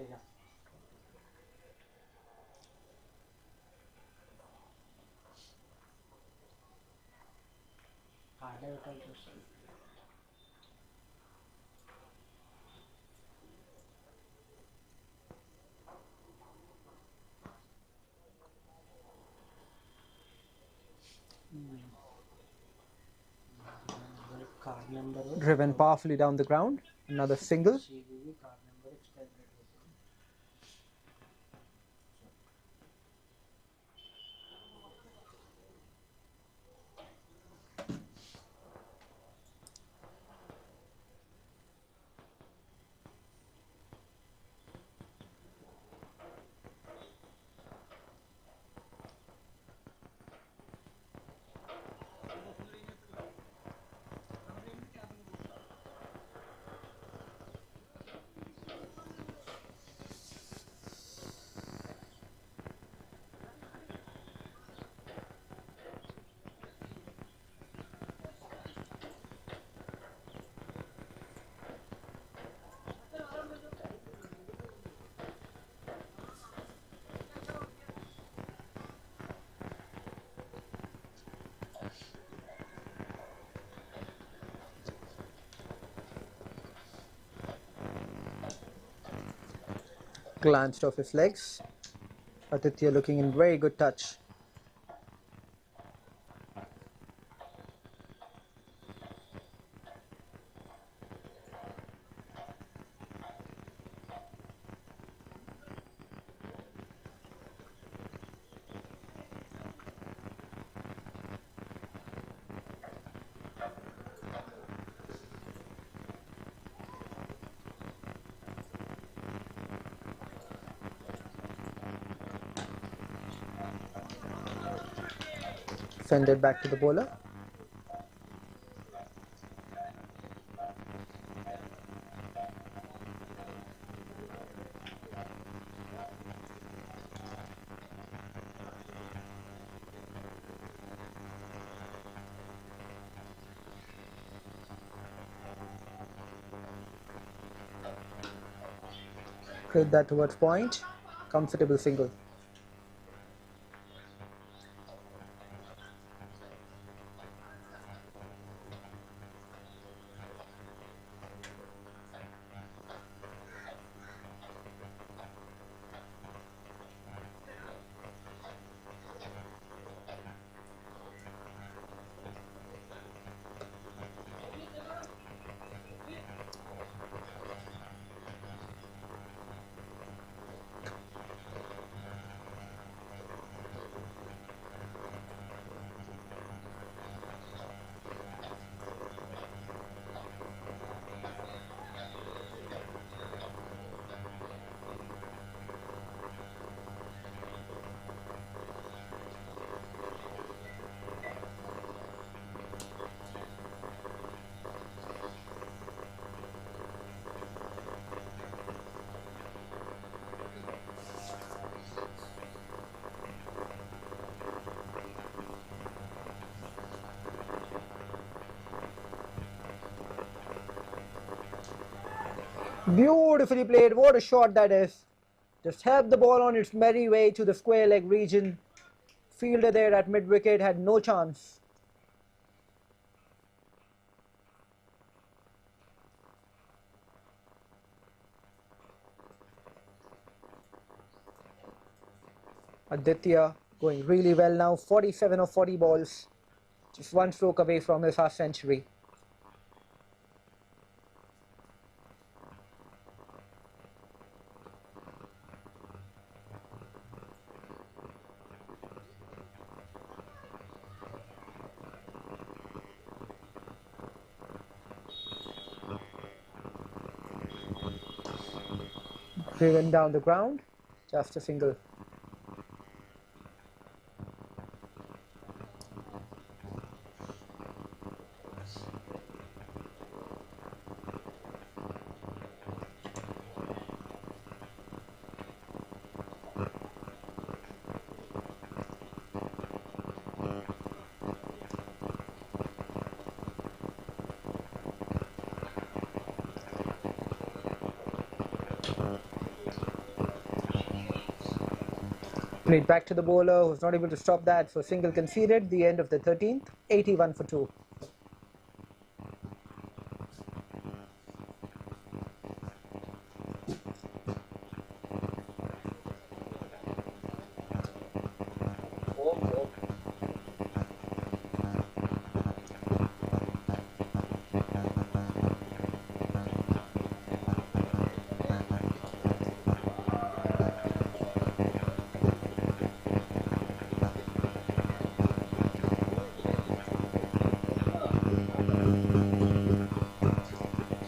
ఇక కార్డే పెట్టాల్సి వస్తుంది. Card number Driven powerfully down the ground. Another single. CVV card number expire date. Glanced off his legs. Aditya looking in very good touch. Send it back to the bowler. Played that towards point. Comfortable single. Beautifully played. What a shot that is. Just helped the ball on its merry way to the square leg region. Fielder there at mid wicket had no chance. Aditya going really well now. 47 of 40 balls. Just one stroke away from his half century. Driven down the ground, just a single. Played back to the bowler, who was not able to stop that, so single conceded. The end of the 13th, 81 for 2.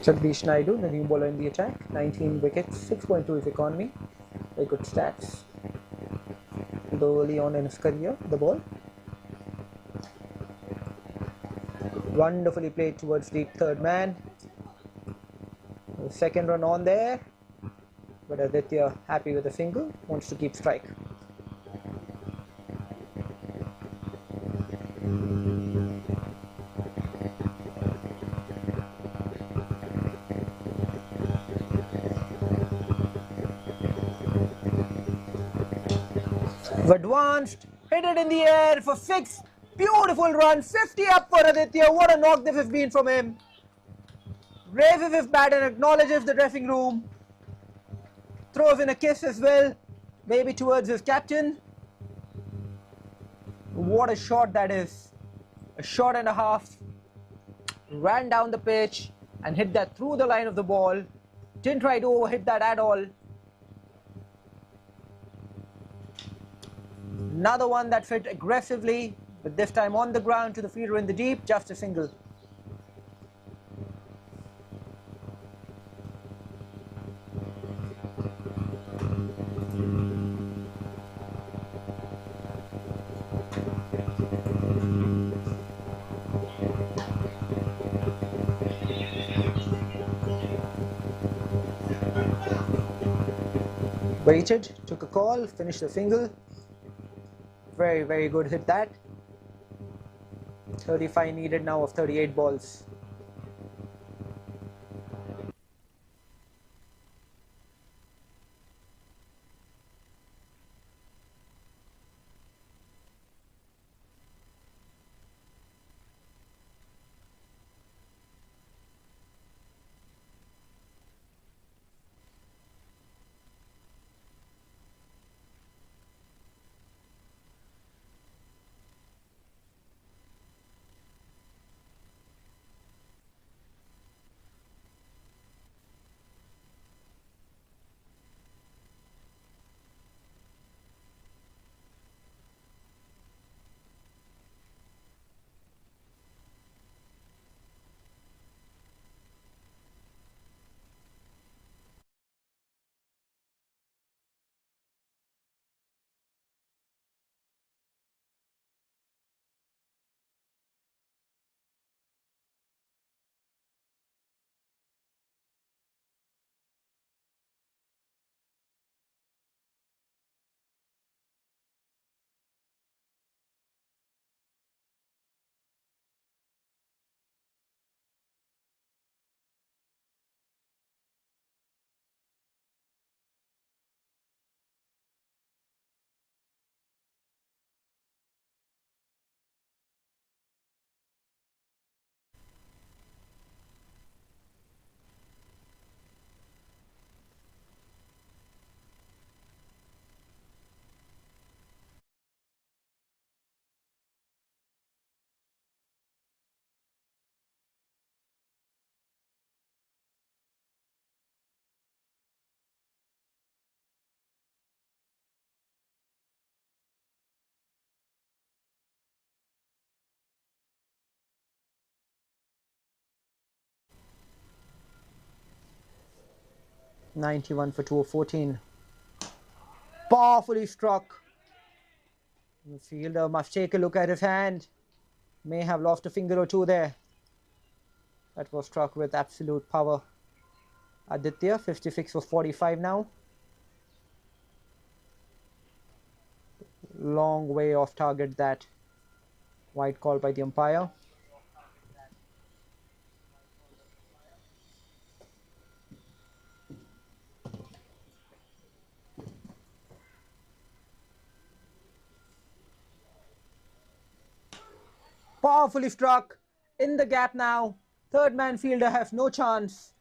𝗃𝗶𝗃𝗲 Naidu, the new bowler in the attack, 19 wickets, 6.2 his economy, very good stats. Though early on in his career, the ball. Wonderfully played towards the third man. The second run on there, but Aditya happy with a single, wants to keep strike. Advanced, hit it in the air for 6. Beautiful run, 50 up for Aditya. What a knock this has been from him. Raises his bat and acknowledges the dressing room. Throws in a kiss as well, maybe towards his captain. What a shot that is. A shot and a half. Ran down the pitch and hit that through the line of the ball. Didn't try to overhit that at all. Another one that fit aggressively, but this time on the ground to the fielder in the deep, just a single. Waited, took a call, finished the single. Very, very good hit that. 35 needed now of 38 balls. '91 for 214. Powerfully struck. The fielder must take a look at his hand. May have lost a finger or two there. That was struck with absolute power. Aditya, 56 for 45 now. Long way off target that. Wide call by the umpire. Powerfully struck in the gap now. Third man fielder has no chance.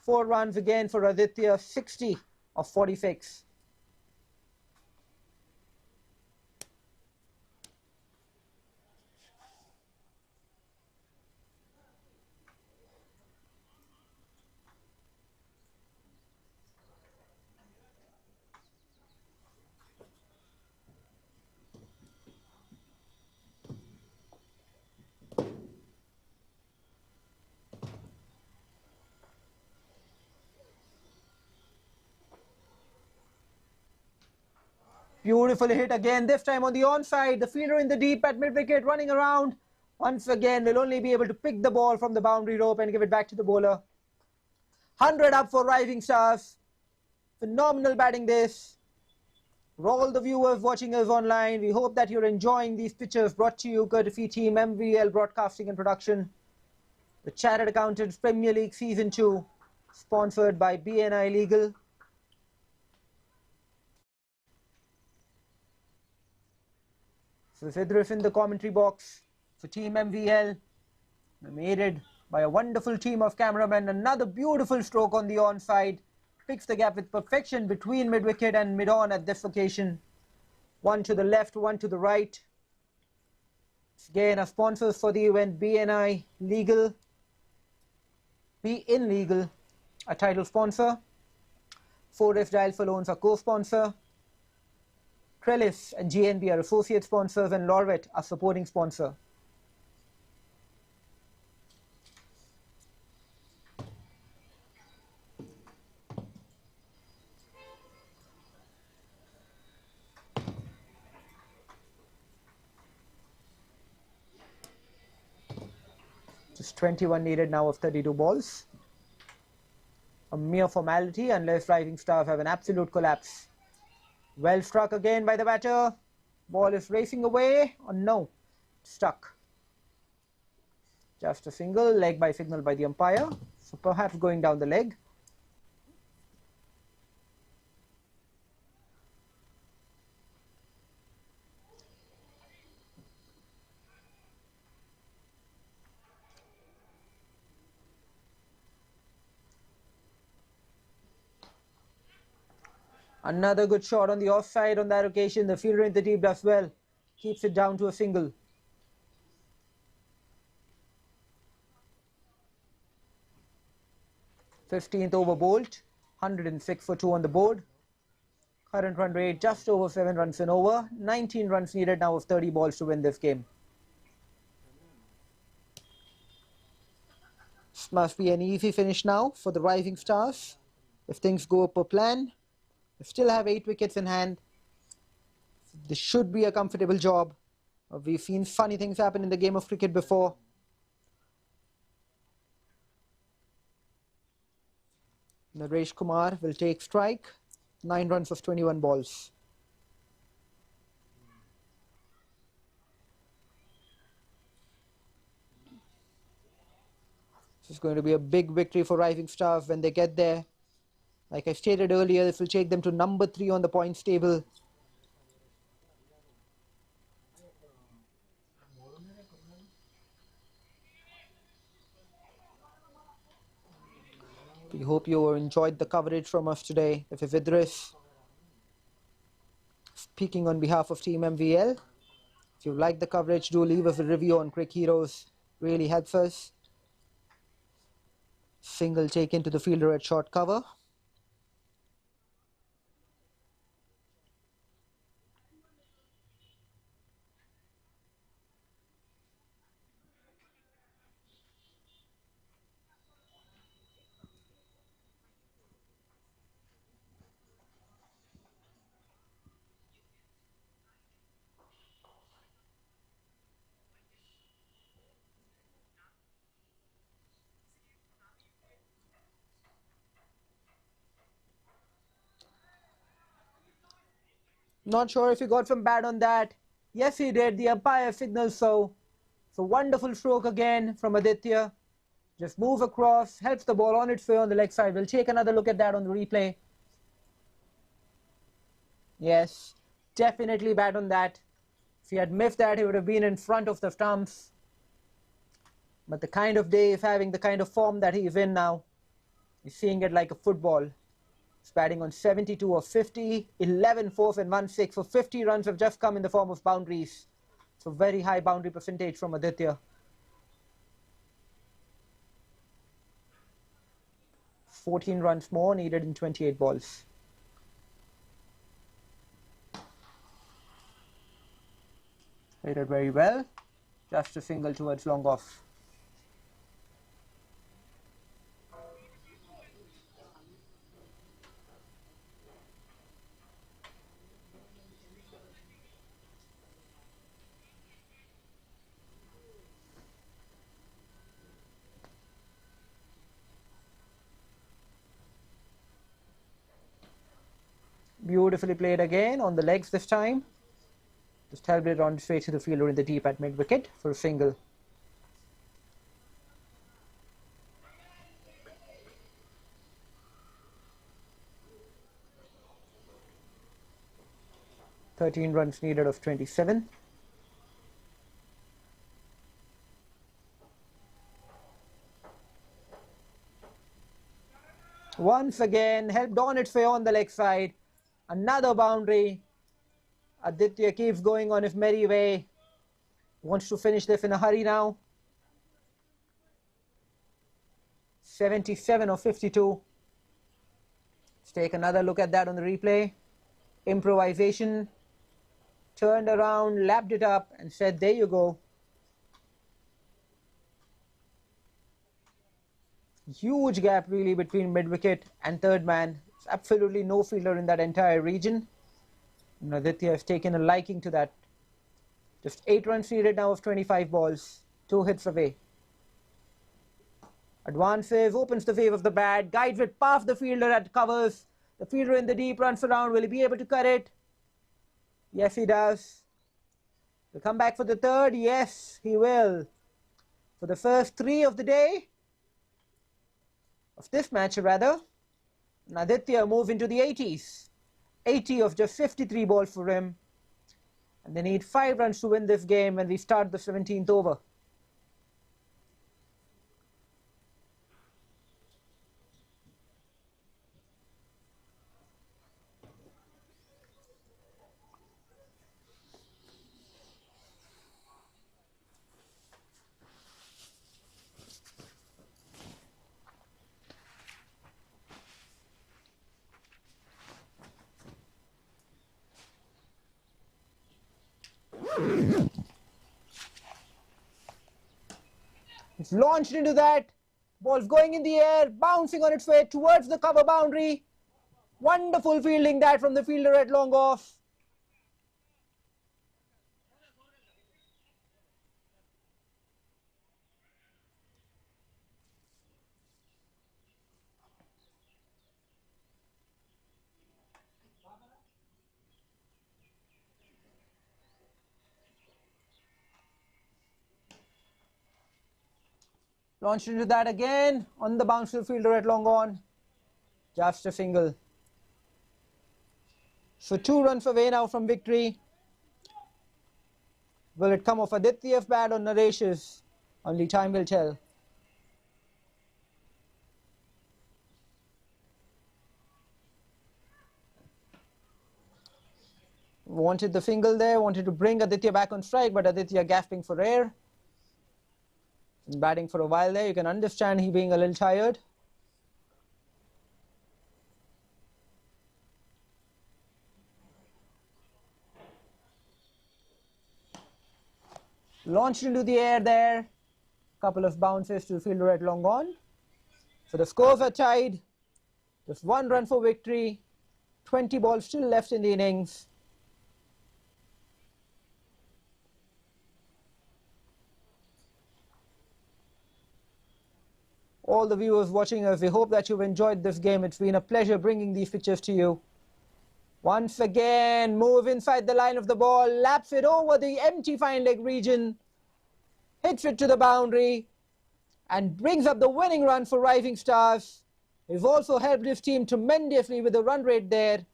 4 runs again for Aditya, 60 of 46. Beautiful hit again, this time on the onside. The fielder in the deep at mid-wicket running around. Once again, will only be able to pick the ball from the boundary rope and give it back to the bowler. 100 up for Rising Stars. Phenomenal batting this. For all the viewers watching us online, we hope that you're enjoying these pictures brought to you courtesy Team MVL Broadcasting and Production. The Chartered Accountants Premier League Season 2, sponsored by BNI Legal. So Idris in the commentary box for Team MVL, aided by a wonderful team of cameramen. Another beautiful stroke on the onside, picks the gap with perfection between mid-wicket and mid-on at this location. One to the left, one to the right. Again, our sponsors for the event, BNI Legal, Be In Legal, a title sponsor. 4F Dial for Loans, our co-sponsor. Trellis and GNB are associate sponsors, and Lorvet are supporting sponsor. Just 21 needed now of 32 balls. A mere formality unless Rising Stars have an absolute collapse. Well struck again by the batter. Ball is racing away. Oh no, stuck. Just a single, leg by signal by the umpire. So perhaps going down the leg. Another good shot on the offside on that occasion. The fielder in the deep does well. Keeps it down to a single. th over bowled. 106 for 2 on the board. Current run rate just over 7 runs an over. 19 runs needed now of 30 balls to win this game. This must be an easy finish now for the Rising Stars. If things go per plan. They still have 8 wickets in hand. This should be a comfortable job. We've seen funny things happen in the game of cricket before. Naresh Kumar will take strike. 9 runs of 21 balls. This is going to be a big victory for Rising Stars when they get there. Like I stated earlier, this will take them to number 3 on the points table. We hope you enjoyed the coverage from us today. This is Idris, speaking on behalf of Team MVL. If you like the coverage, do leave us a review on Crick Heroes. Really helps us. Single taken to the fielder at short cover. Not sure if he got some bad on that. Yes, he did. The umpire signals so. So wonderful stroke again from Aditya. Just moves across, helps the ball on its way on the leg side. We'll take another look at that on the replay. Yes, definitely bad on that. If he had miffed that, he would have been in front of the stumps. But the kind of day, if having the kind of form that he's in now, he's seeing it like a football. He's batting on 72 of 50, 11 fourth and 1 6. So 50 runs have just come in the form of boundaries. So very high boundary percentage from Aditya. 14 runs more needed in 28 balls. Hit it very well. Just a single towards long off. Beautifully played again on the legs this time. Just held it on straight to the fielder in the deep at mid-wicket for a single. (13 runs needed of 27). Once again, helped on its way on the leg side. Another boundary. Aditya keeps going on his merry way. Wants to finish this in a hurry now. 77 of 52. Let's take another look at that on the replay. Improvisation. Turned around, lapped it up and said, there you go. Huge gap really between mid-wicket and third man. There's absolutely no fielder in that entire region. And Aditya has taken a liking to that. Just 8 runs needed now of 25 balls. 2 hits away. Advances, opens the wave of the bat, guides it past the fielder at covers. The fielder in the deep runs around. Will he be able to cut it? Yes, he does. He'll come back for the third. Yes, he will. For the first 3 of the day. Of this match, rather. And Aditya moves into the 80s. 80 of just 53 balls for him. And they need 5 runs to win this game when we start the 17th over. It's launched into that. Ball's going in the air, bouncing on its way towards the cover boundary. Wonderful fielding that from the fielder at long off. Launched into that again, on the bounce to the fielder at long on. Just a single. So 2 runs away now from victory. Will it come off Aditya's bat or Naresh's? Only time will tell. Wanted the single there, wanted to bring Aditya back on strike, but Aditya gasping for air. Batting for a while there, you can understand he being a little tired. Launched into the air there. Couple of bounces to the fielder at long on. So the scores are tied. Just 1 run for victory. 20 balls still left in the innings. All the viewers watching us, we hope that you've enjoyed this game. It's been a pleasure bringing these pictures to you. Once again, move inside the line of the ball, laps it over the empty fine leg region, hits it to the boundary, and brings up the winning run for Rising Stars. He's also helped his team tremendously with the run rate there.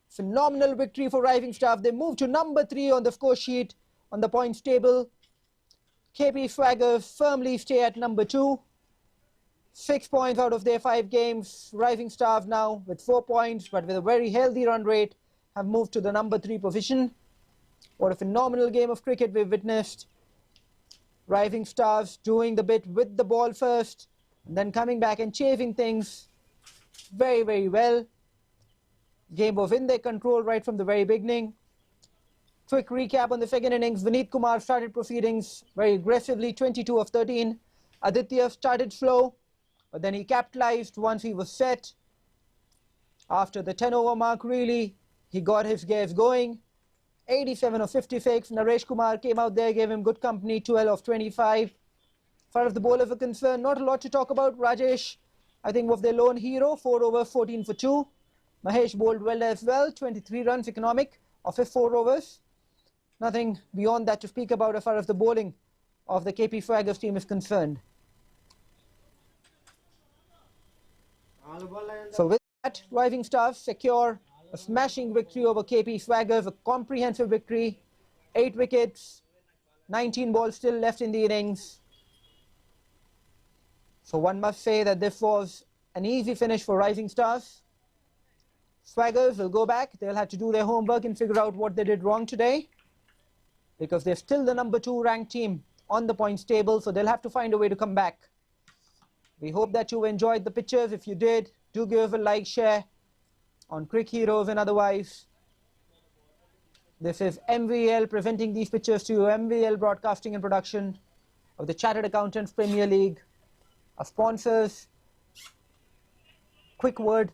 Phenomenal victory for Rising Stars. They move to number 3 on the score sheet on the points table. 𝗃𝗵𝗃𝗲 firmly stay at number 2. 6 points out of their 5 games. Rising Stars now with 4 points, but with a very healthy run rate, have moved to the number 3 position. What a phenomenal game of cricket we've witnessed. Rising Stars doing the bit with the ball first, and then coming back and chasing things very, very well. Game was in their control right from the very beginning. Quick recap on the second innings. Vineet Kumar started proceedings very aggressively, 22 of 13. Aditya started slow, but then he capitalized once he was set. After the 10-over mark, really, he got his gears going. 87 of 56. Naresh Kumar came out there, gave him good company, 12 of 25. As far as the bowlers are concerned, not a lot to talk about. Rajesh, I think, was their lone hero, 4 overs, 14 for 2. Mahesh bowled well as well, 23 runs economic of his 4 overs. Nothing beyond that to speak about as far as the bowling of the 𝗃𝗵𝗃𝗲 team is concerned. So with that, Rising Stars secure a smashing victory over 𝗃𝗵𝗃𝗲, a comprehensive victory. 8 wickets, 19 balls still left in the innings. So one must say that this was an easy finish for Rising Stars. Swaggers will go back. They'll have to do their homework and figure out what they did wrong today, because they're still the number 2 ranked team on the points table, so they'll have to find a way to come back. We hope that you enjoyed the pictures. If you did, do give a like, share on Crick Heroes and otherwise. This is MVL presenting these pictures to you, MVL Broadcasting and Production of the Chartered Accountants Premier League. Our sponsors, quick word,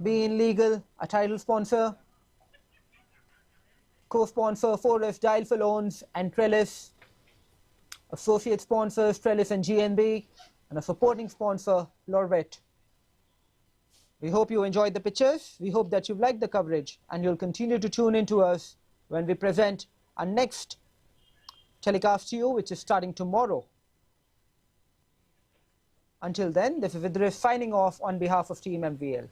Being Legal, a title sponsor. Co-sponsor, Forest, Dial for Loans and Trellis. Associate sponsors, Trellis and GNB. And a supporting sponsor, 𝗨𝗏𝗏. We hope you enjoyed the pictures. We hope that you've liked the coverage, and you'll continue to tune in to us when we present our next telecast to you, which is starting tomorrow. Until then, this is Idris signing off on behalf of Team MVL.